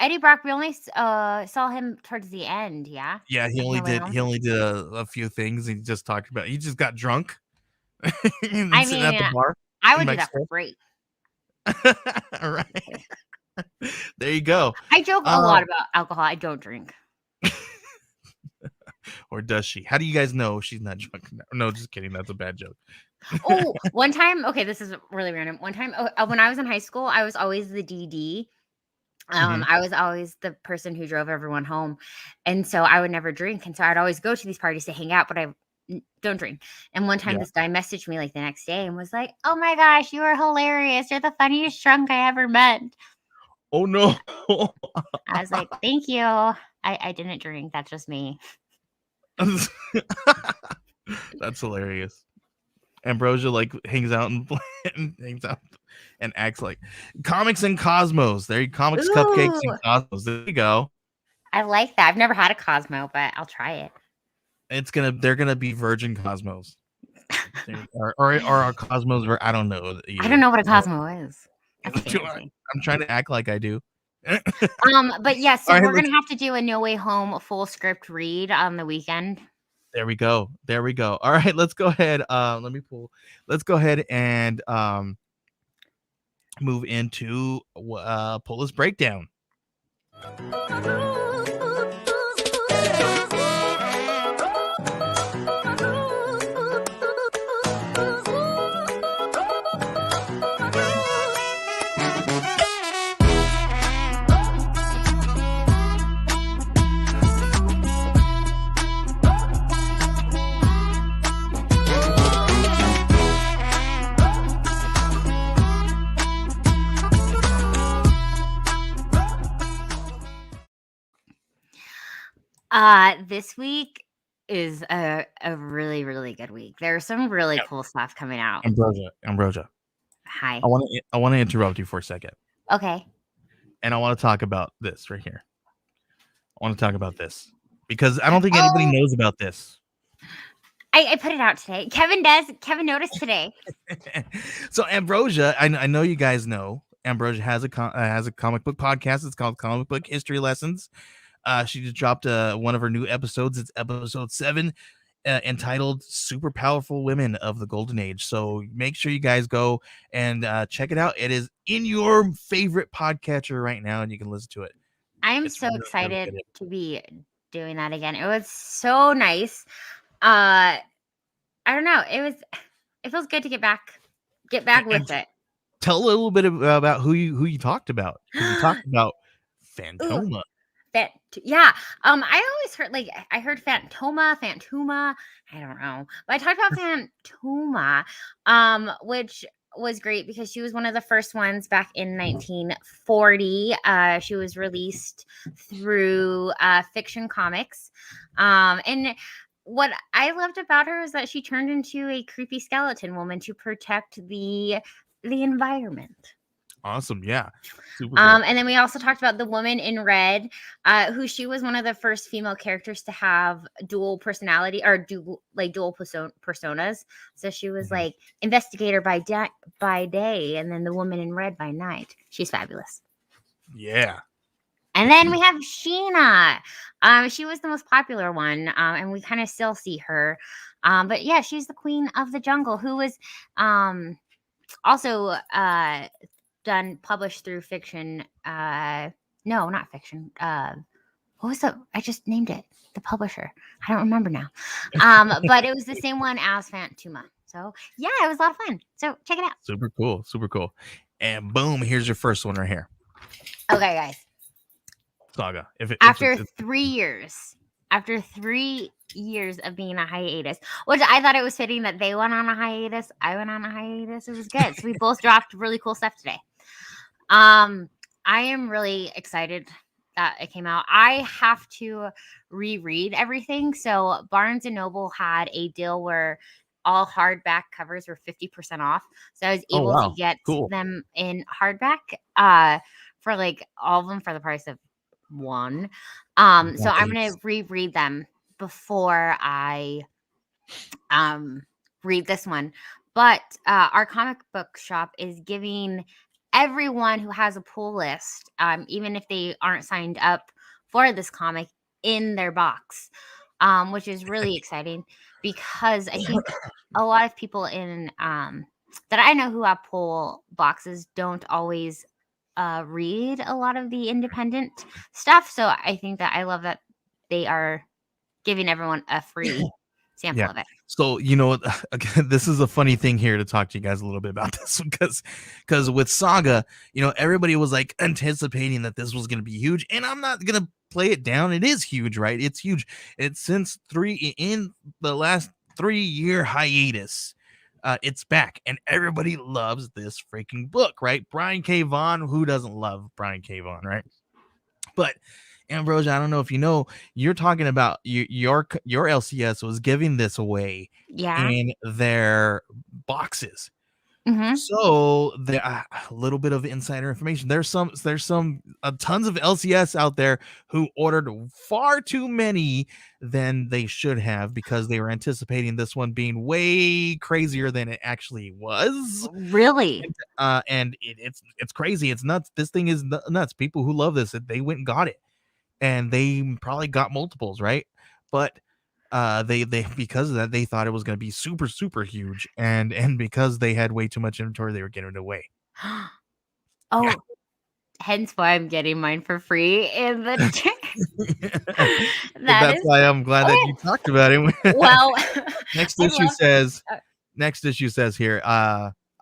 Eddie Brock. We only saw him towards the end. Yeah.
Yeah, he only did a few things. He just talked about. He just got drunk.
I mean, at the bar. I would do that for free.
All right. There you go.
I joke a lot about alcohol. I don't drink.
Or does she? How do you guys know she's not drunk? No, just kidding. That's a bad joke.
Oh, one time. Okay, this is really random. One time, when I was in high school, I was always the DD. I was always the person who drove everyone home, and so I would never drink. And so I'd always go to these parties to hang out, but I don't drink. And one time, this guy messaged me like the next day and was like, "Oh my gosh, you are hilarious! You're the funniest drunk I ever met."
Oh no!
I was like, "Thank you. I didn't drink. That's just me."
That's hilarious. Ambrosia like hangs out and acts like comics and Cosmos. There you comics, cupcakes, and Cosmos. There you go.
I like that. I've never had a Cosmo, but I'll try it.
They're gonna be Virgin Cosmos, or our Cosmos. Or I don't know.
I don't know what a Cosmo is.
I'm trying to act like I do.
But yeah, so we're gonna have to do a No Way Home full script read on the weekend.
There we go. All right, let's go ahead. Let's go ahead and move into pull this breakdown.
This week is a really, really good week. There's some really cool stuff coming out.
Ambrosia.
Hi.
I want to interrupt you for a second.
Okay.
And I want to talk about this right here. I want to talk about this because I don't think anybody knows about this.
I put it out today. Kevin does. Kevin noticed today.
So Ambrosia, I know you guys know Ambrosia has a comic book podcast. It's called Comic Book History Lessons. She just dropped one of her new episodes. It's episode 7, entitled "Super Powerful Women of the Golden Age." So make sure you guys go and check it out. It is in your favorite podcatcher right now, and you can listen to it.
I'm
It's
so
really, really
excited
good.
to be doing that again. It was so nice. I don't know. It feels good to get back with it.
Tell a little bit about who you talked about, because you talked about
Ooh,
Fantuma.
yeah. I always heard I heard Fantuma. I don't know, but I talked about Fantuma, which was great because she was one of the first ones back in 1940. She was released through Fiction Comics, and what I loved about her is that she turned into a creepy skeleton woman to protect the environment.
Awesome, yeah, super cool.
And then we also talked about the woman in red, who she was one of the first female characters to have dual personality or dual personas. So she was like investigator by day, and then the woman in red by night. She's fabulous.
Yeah.
And then we have Sheena. She was the most popular one, and we kind of still see her. But yeah, she's the queen of the jungle, who was also published through Fiction. No, not Fiction. What was I just named it. The publisher. I don't remember now. But it was the same one as Fantuma. So yeah, it was a lot of fun. So check it out.
Super cool. Super cool. And boom, here's your first one right here.
Okay, guys.
Saga.
After 3 years of being a hiatus, which I thought it was fitting that they went on a hiatus, I went on a hiatus. It was good. So we both dropped really cool stuff today. I am really excited that it came out. I have to reread everything. So Barnes and Noble had a deal where all hardback covers were 50% off. So I was able to get them in hardback for like all of them for the price of one. So I'm going to reread them before I read this one. But our comic book shop is giving everyone who has a pull list, even if they aren't signed up for this comic, in their box, which is really exciting because I think a lot of people in that I know who have pull boxes don't always read a lot of the independent stuff. So I think that I love that they are giving everyone a free sample of it.
So, again, this is a funny thing here to talk to you guys a little bit about this, because with Saga, everybody was like anticipating that this was going to be huge, and I'm not going to play it down. It is huge, right? It's huge. It's since in the last 3-year hiatus. It's back, and everybody loves this freaking book, right? Brian K. Vaughan, who doesn't love Brian K. Vaughan, right? But Ambrosia, I don't know if you know, you're talking about your LCS was giving this away in their boxes. So there a little bit of insider information. There's some tons of LCS out there who ordered far too many than they should have because they were anticipating this one being way crazier than it actually was.
Really?
And it's crazy. It's nuts. This thing is nuts. People who love this, they went and got it, and they probably got multiples, right? But they because of that, they thought it was going to be super, super huge, and because they had way too much inventory, they were getting it away.
Hence why I'm getting mine for free in the
That's why I'm glad that you talked about it.
Well,
next issue says here,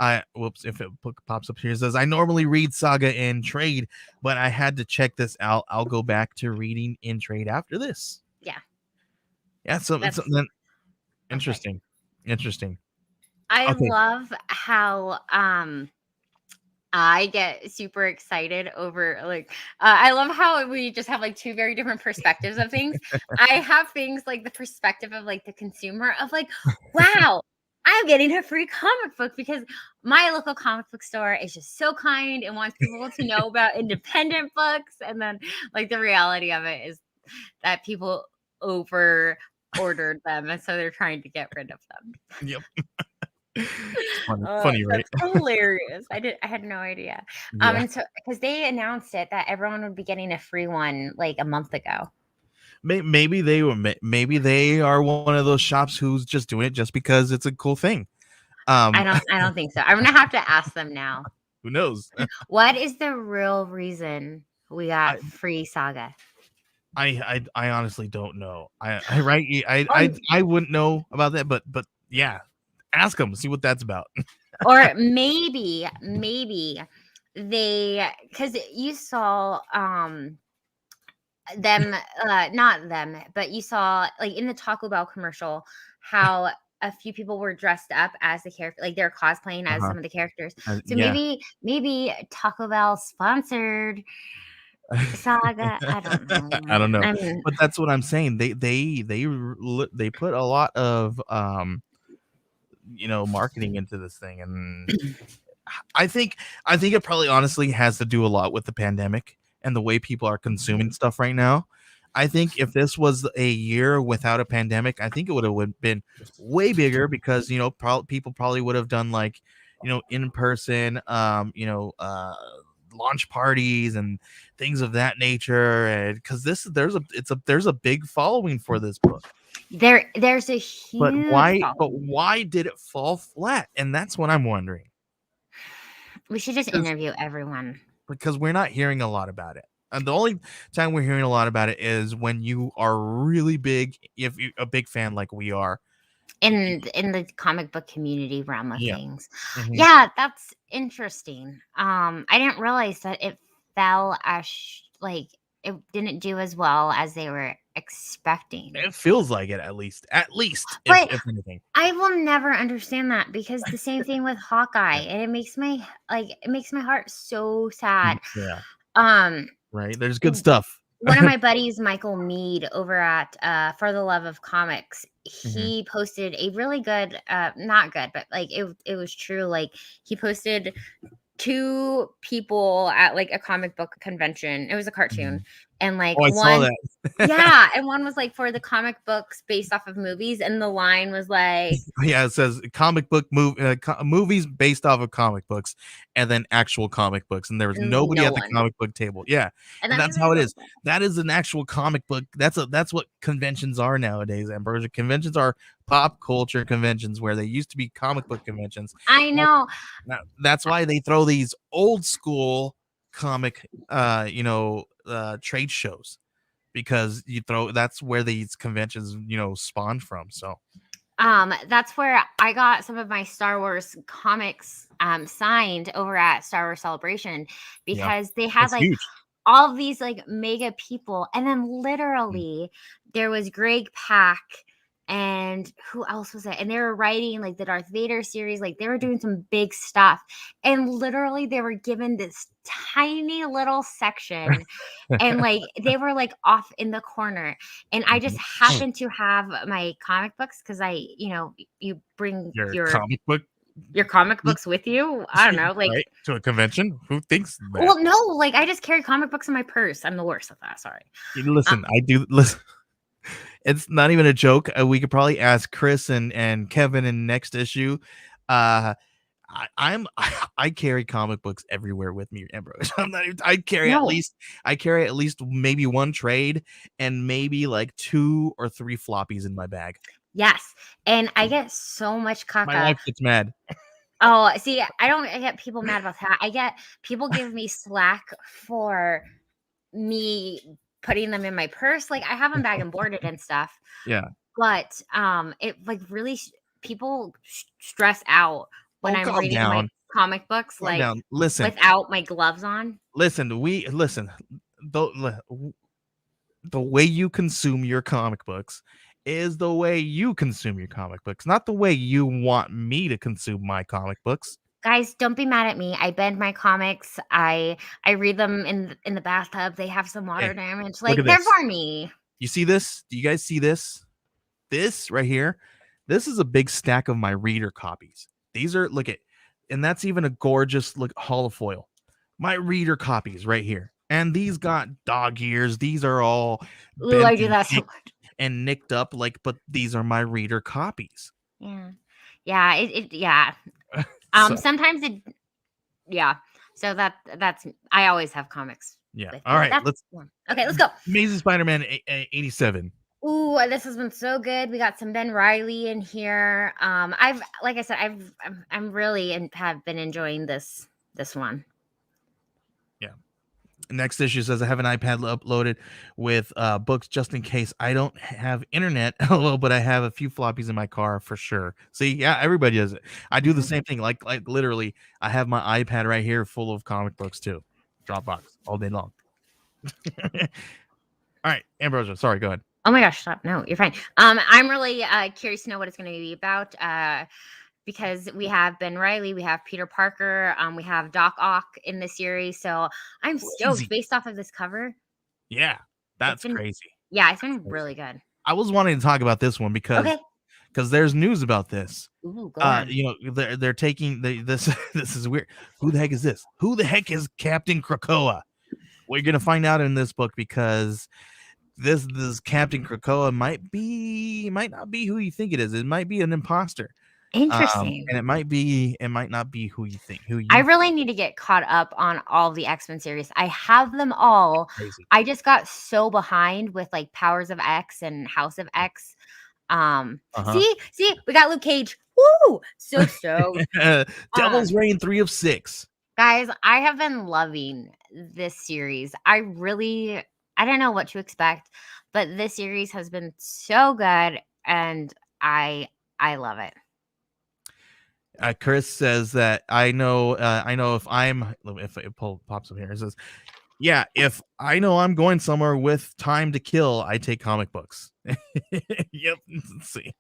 if it pops up here, it says, I normally read Saga in trade, but I had to check this out. I'll go back to reading in trade after this. Yeah, so it's something interesting.
I love how I get super excited over I love how we just have like two very different perspectives of things. I have things like the perspective of like the consumer of like, wow, I'm getting a free comic book because my local comic book store is just so kind and wants people to know about independent books. And then like the reality of it is that people ordered them, and so they're trying to get rid of them.
Yep. It's funny, right?
That's hilarious. I had no idea.
Yeah.
And so because they announced it that everyone would be getting a free one like a month ago.
Maybe maybe they are one of those shops who's just doing it just because it's a cool thing.
I don't think so. I'm gonna have to ask them now.
Who knows?
What is the real reason we
I,
got free Saga?
I honestly don't know. I right
Or
I wouldn't know about that, but yeah, ask them, see what that's about.
or maybe they because you saw them not them but you saw like in the Taco Bell commercial how a few people were dressed up as the character, like they're cosplaying as
Uh-huh.
some of the characters. So
Yeah.
maybe Taco Bell sponsored Saga. I don't
I
know.
don't know,
I mean,
but that's what I'm saying. They put a lot of marketing into this thing, and I think it probably honestly has to do a lot with the pandemic and the way people are consuming stuff right now. I think if this was a year without a pandemic, I think it would have been way bigger because people probably would have done like in person launch parties and things of that nature, and because there's a big following for this book.
there's a
But
huge following.
why did it fall flat? And that's what I'm wondering.
We should just interview everyone
Because we're not hearing a lot about it. And the only time we're hearing a lot about it is when you are really big, if you're a big fan like we are.
in the comic book community realm of
Yeah.
things.
Mhm.
Yeah, that's interesting. I didn't realize that it fell as like it didn't do as well as they were expecting.
It feels like it at least.
But
If anything.
I will never understand that because the same thing with Hawkeye, and it makes my heart so sad.
Yeah.
Um,
Right. There's good stuff.
one of my buddies, Michael Mead, over at For the Love of Comics,
Mhm.
he posted a really good, not good, but like it was true. Like he posted two people at like a comic book convention. It was a cartoon, and like
Oh, I saw
one,
that.
yeah, and one was like for the comic books based off of movies, and the line was like,
Yeah, it says movies based off of comic books, and then actual comic books, and there was nobody
no
at the
one,
comic book table. Yeah,
and
and
that
that's
made me
how it
so
is.
sad.
That is an actual comic book. That's what conventions are nowadays. Ambrosia, conventions are pop culture conventions where they used to be comic book conventions.
I
Now,
know.
that's why they throw these old school comic, trade shows, because that's where these conventions spawned from. So
That's where I got some of my Star Wars comics signed over at Star Wars Celebration
yeah,
because they had
that's
like
huge.
all of these like mega people, and then
Mm.
literally there was Greg Pak and who else was it? And they were writing like the Darth Vader series, like they were doing some big stuff, and literally they were given this tiny little section, and like they were like off in the corner, and I just happened to have my comic books because you bring
Your
your
comic book.
comic books with you. I don't know, like,
Right, to a convention? Who thinks that?
well, no, like I just carry comic books in my purse. I'm the worst at that. Sorry. Uh,
Listen, I do listen. It's not even a joke. We could probably ask Chris and Kevin in next issue. Uh, I carry comic books everywhere with me, Ambrose. I'm not even,
no,
I carry at least maybe one trade and maybe like 2 or 3 floppies in my bag.
yes, and I get so much
My
caca.
wife gets mad.
Oh, see, I get people mad about that. I get people give me slack for me putting them in my purse. Like I have them bag and boarded and stuff,
Yeah.
but it like really people stress out when
Oh,
I'm
calm
reading my
down.
comic books
Calm
like
down. Listen.
without my gloves on.
Listen, the way you consume your comic books is the way you consume your comic books, not the way you want me to consume my comic books.
Guys, don't be mad at me. I bend my comics. I read them in the bathtub. They have some water
Hey,
damage.
look
Like
at
they're
this.
for me.
You see this? Do you guys see this? This right here. This is a big stack of my reader copies. These are look at, and that's even a gorgeous look holofoil. My reader copies right here. And these got dog ears. These are all
Ooh,
bent
I do that so much.
and nicked up, like, but these are my reader copies.
Yeah. Yeah, yeah.
So,
Sometimes it, yeah. So that's I always have comics
yeah.
with
All
me.
right.
That's one. Okay. Let's go.
Amazing Spider-Man 87.
Ooh, this has been so good. We got some Ben Riley in here. I've like I said, I'm really and have been enjoying this one.
Yeah. Next issue says I have an iPad uploaded with books just in case I don't have internet. Hello, but I have a few floppies in my car for sure. See, yeah, everybody does it. I do the
Mhm.
same thing. Like literally, I have my iPad right here full of comic books too. Dropbox all day long. All right, Ambrosia. Sorry, go ahead.
Oh my gosh, stop. No, you're fine. I'm really curious to know what it's going to be about. Because we have Ben Riley, we have Peter Parker, we have Doc Ock in the series. So I'm stoked
Crazy.
based off of this cover.
Yeah,
It's
that's
been
crazy.
Yeah, it's been really good.
I was wanting to talk about this one
Okay.
because there's news about this.
Ooh, go on.
They're taking this. This is weird. Who the heck is this? Who the heck is Captain Krakoa? We're gonna find out in this book because this Captain Krakoa might not be who you think it is. It might be an imposter.
Interesting.
And it might not be who you think.
I really need to get caught up on all the X-Men series. I have them all.
Crazy.
I just got so behind with like Powers of X and House of X. See, we got Luke Cage. Woo! So
Devil's Reign 3 of 6.
guys, I have been loving this series. I don't know what to expect, but this series has been so good and I love it.
Chris says that I know if it pops up here, it says, yeah, if I know I'm going somewhere with time to kill, I take comic books. Yep. Let's see.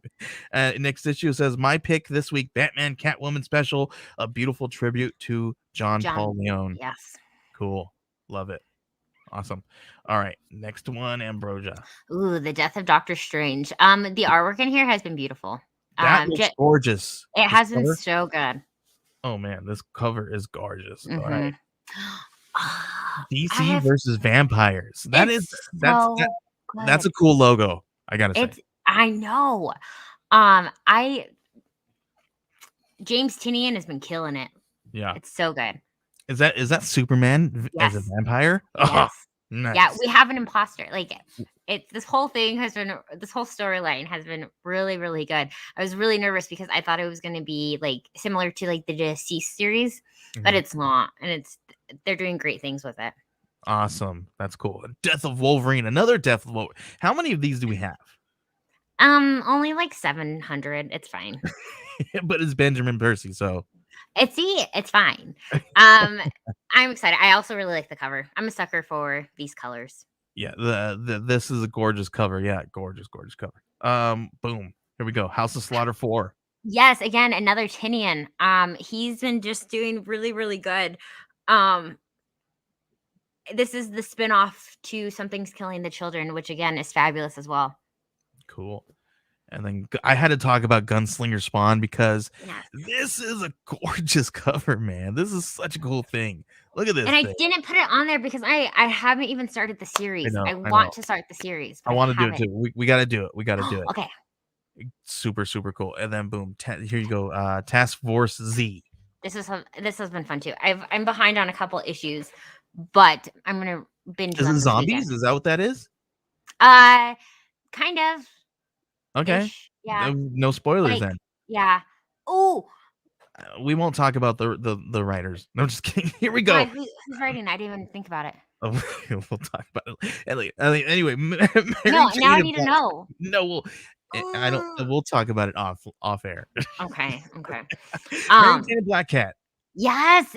Next issue says my pick this week, Batman Catwoman special, a beautiful tribute to John Paul Leon.
Yes.
Cool. Love it. Awesome. All right. Next one, Ambrosia.
Ooh, the death of Doctor Strange. The artwork in here has been beautiful.
That looks gorgeous.
It has been so good.
Oh man, this cover is gorgeous. All right.
Mm-hmm.
DC versus vampires. That's a cool logo. I gotta say.
I know. James Tynion has been killing it.
Yeah,
it's so good.
Is that Superman as a vampire?
Yes.
Oh, nice.
Yeah, we have an imposter. Like this whole storyline has been really, really good. I was really nervous because I thought it was going to be like similar to like the Deceased series, but it's not, and they're doing great things with it.
Awesome, that's cool. Death of Wolverine, another Death of Wolverine. How many of these do we have?
Only like 700. It's fine.
But it's Benjamin Percy, so
it's fine. I'm excited. I also really like the cover. I'm a sucker for these colors.
Yeah, this is a gorgeous cover. Yeah, gorgeous cover. Boom. Here we go. House of Slaughter 4.
Yes, again, another Tynion. He's been just doing really, really good. This is the spinoff to Something's Killing the Children, which again is fabulous as well.
Cool. And then I had to talk about Gunslinger Spawn because this is a gorgeous cover, man. This is such a cool thing. Look at this.
And I didn't put it on there because I haven't even started the series. I want to start the series.
I want to do it too. We got to do it. We got to do it.
Okay.
Super, super cool. And then boom, here you go. Task Force Z.
This has been fun too. I'm behind on a couple issues, but I'm gonna binge.
Is it zombies? Is that what that is?
Kind of.
Okay.
Yeah.
No spoilers then.
Yeah. Oh.
We won't talk about the writers. No, I'm just kidding. Here we go.
Who's writing? I didn't even think about it.
Oh, we'll talk about it. Anyway,
now I need to know.
No, I don't. We'll talk about it off air.
Okay.
Mary Jane and Black Cat.
Yes,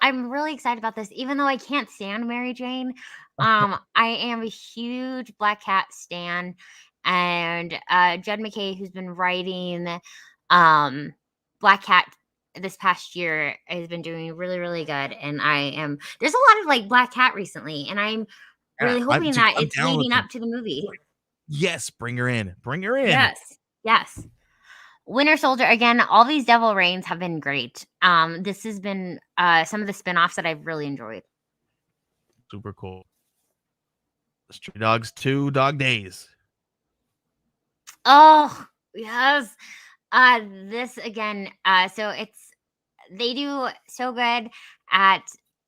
I'm really excited about this. Even though I can't stand Mary Jane, I am a huge Black Cat stan. And Judd McKay, who's been writing Black Cat this past year, has been doing really, really good. And there's a lot of like Black Cat recently, and I'm really hoping that it's leading up to the movie.
Yes, bring her in.
Yes. Winter Soldier, again, all these Devil Reigns have been great. This has been some of the spinoffs that I've really enjoyed.
Super cool. Stray Dogs 2 Dog Days.
Oh, yes. This again, so they do so good at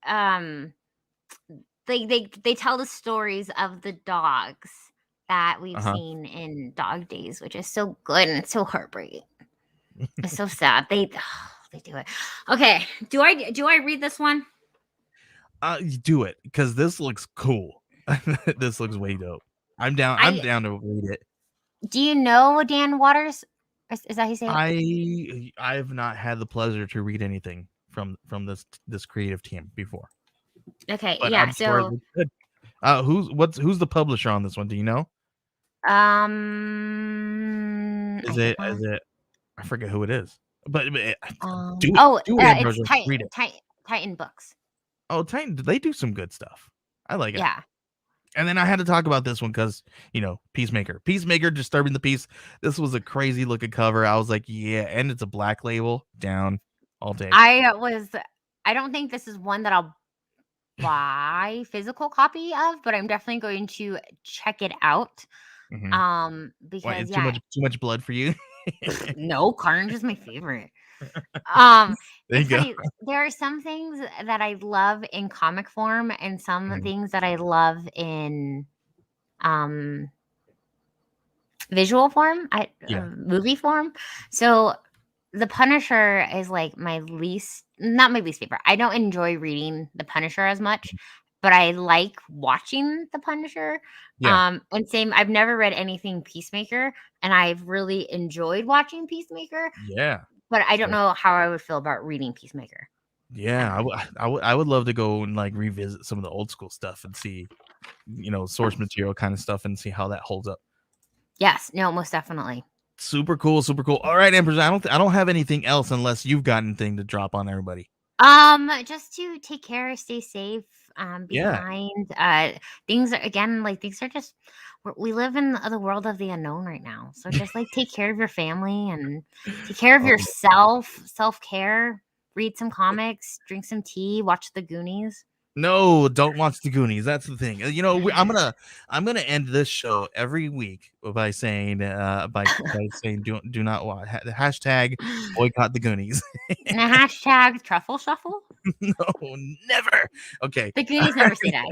um they tell the stories of the dogs that we've
Uh-huh.
seen in Dog Days, which is so good and it's so heartbreaking. It's so sad. They do it. Okay, do I read this one?
You do it because this looks cool. This looks way dope. I'm down. I'm
I
down to read it.
Do you know Dan Waters? Is that how you say it?
I have not had the pleasure to read anything from this creative team before,
Okay,
but
yeah.
I'm sure it
So,
looks good. Who's the publisher on this one? Do you know?
I
Is
can't.
it? I forget who it is. But do it,
It's
Ambrosia. Read it.
Titan Books.
Oh, Titan, they do some good stuff. I like it.
Yeah.
And then I had to talk about this one because, Peacemaker disturbing the peace. This was a crazy looking cover. I was like, yeah, and it's a black label. Down all day.
I don't think this is one that I'll buy physical copy of, but I'm definitely going to check it out.
Why,
Because
it's
yeah,
too much blood for you?
no, Carnage is my favorite. Um,
There you
it's
go.
funny. There are some things that I love in comic form, and some
Mhm.
things that I love in um visual form,
Yeah.
movie form. So the Punisher is like not my least favorite. I don't enjoy reading the Punisher as much, but I like watching the Punisher.
Yeah.
And same, I've never read anything Peacemaker, and I've really enjoyed watching Peacemaker,
Yeah.
but I don't
So,
know how I would feel about reading Peacemaker.
yeah, I would love to go and like revisit some of the old school stuff and see, source material kind of stuff and see how that holds up.
Yes, no, most definitely.
Super cool, super cool. All right, Empress, I don't have anything else unless you've got anything to drop on everybody.
Just to take care, stay safe, be
Yeah.
kind. Things are just we live in the world of the unknown right now. So just like take care of your family and take care of
Oh,
yourself, self-care, read some comics, drink some tea, watch the Goonies.
no, don't watch the Goonies. That's the thing. I'm gonna end this show every week by saying by saying do not watch hashtag boycott the Goonies.
And a hashtag truffle shuffle.
No, never. Okay.
The Goonies never say that.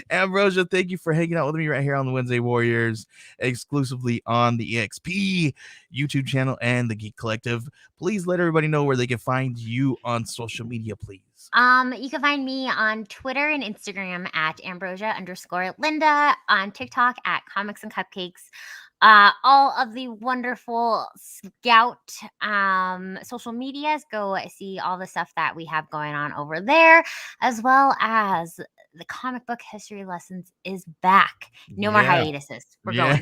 Ambrosia, thank you for hanging out with me right here on the Wednesday Warriors, exclusively on the EXP YouTube channel and the Geek Collective. Please let everybody know where they can find you on social media, please.
You can find me on Twitter and Instagram at Ambrosia_Linda, on TikTok at Comics and Cupcakes. All of the wonderful Scout social medias. Go see all the stuff that we have going on over there, as well as the comic book history lessons is back. No more
Yeah.
hiatuses. We're
Yeah.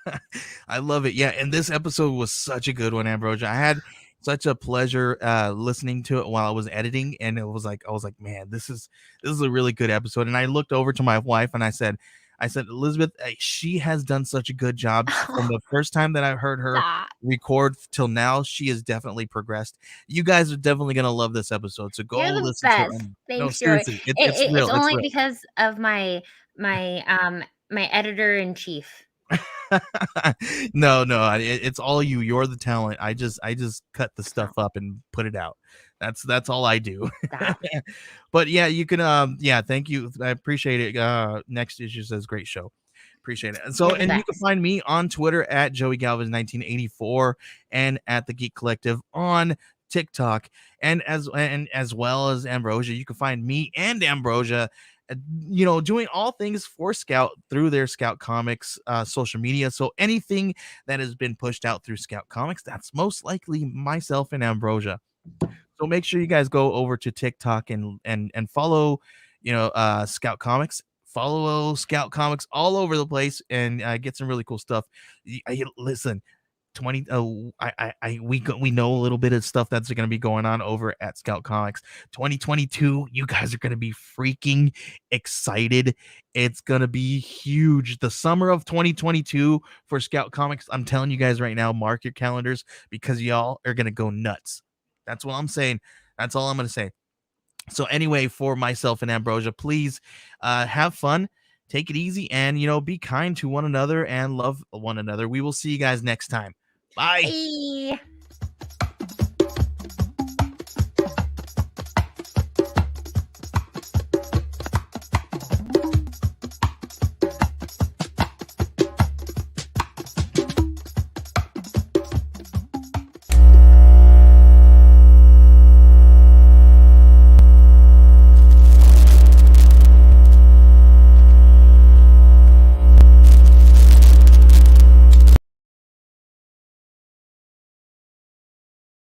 going.
I love it. Yeah. And this episode was such a good one, Ambrosia. I had such a pleasure listening to it while I was editing. And I was like, man, this is a really good episode. And I looked over to my wife and I said, Elizabeth, she has done such a good job from the first time that I heard her
Stop.
record till now. She has definitely progressed. You guys are definitely gonna love this episode. So go
You're the
listen to it.
best.
No,
Thanks, Joey.
seriously, it's real.
It's
It's
only
real.
because of my editor in chief.
No, it's all you. You're the talent. I just cut the stuff up and put it out. That's all I do.
Stop.
But yeah, you can thank you. I appreciate it. Next issue says great show. Appreciate it. So,
You're the
and you can
best.
find me on Twitter at Joey Galvez 1984 and at the Geek Collective on TikTok, and as well as Ambrosia. You can find me and Ambrosia doing all things for Scout through their Scout Comics social media. So anything that has been pushed out through Scout Comics, that's most likely myself and Ambrosia. So make sure you guys go over to TikTok and follow, Scout Comics. Follow Scout Comics all over the place and get some really cool stuff. Listen, 20 we know a little bit of stuff that's going to be going on over at Scout Comics 2022. You guys are going to be freaking excited. It's going to be huge. The summer of 2022 for Scout Comics, I'm telling you guys right now, mark your calendars because y'all are going to go nuts. That's what I'm saying. That's all I'm going to say. So anyway, for myself and Ambrosia, please have fun, take it easy, and be kind to one another and love one another. We will see you guys next time. Bye.
Bye.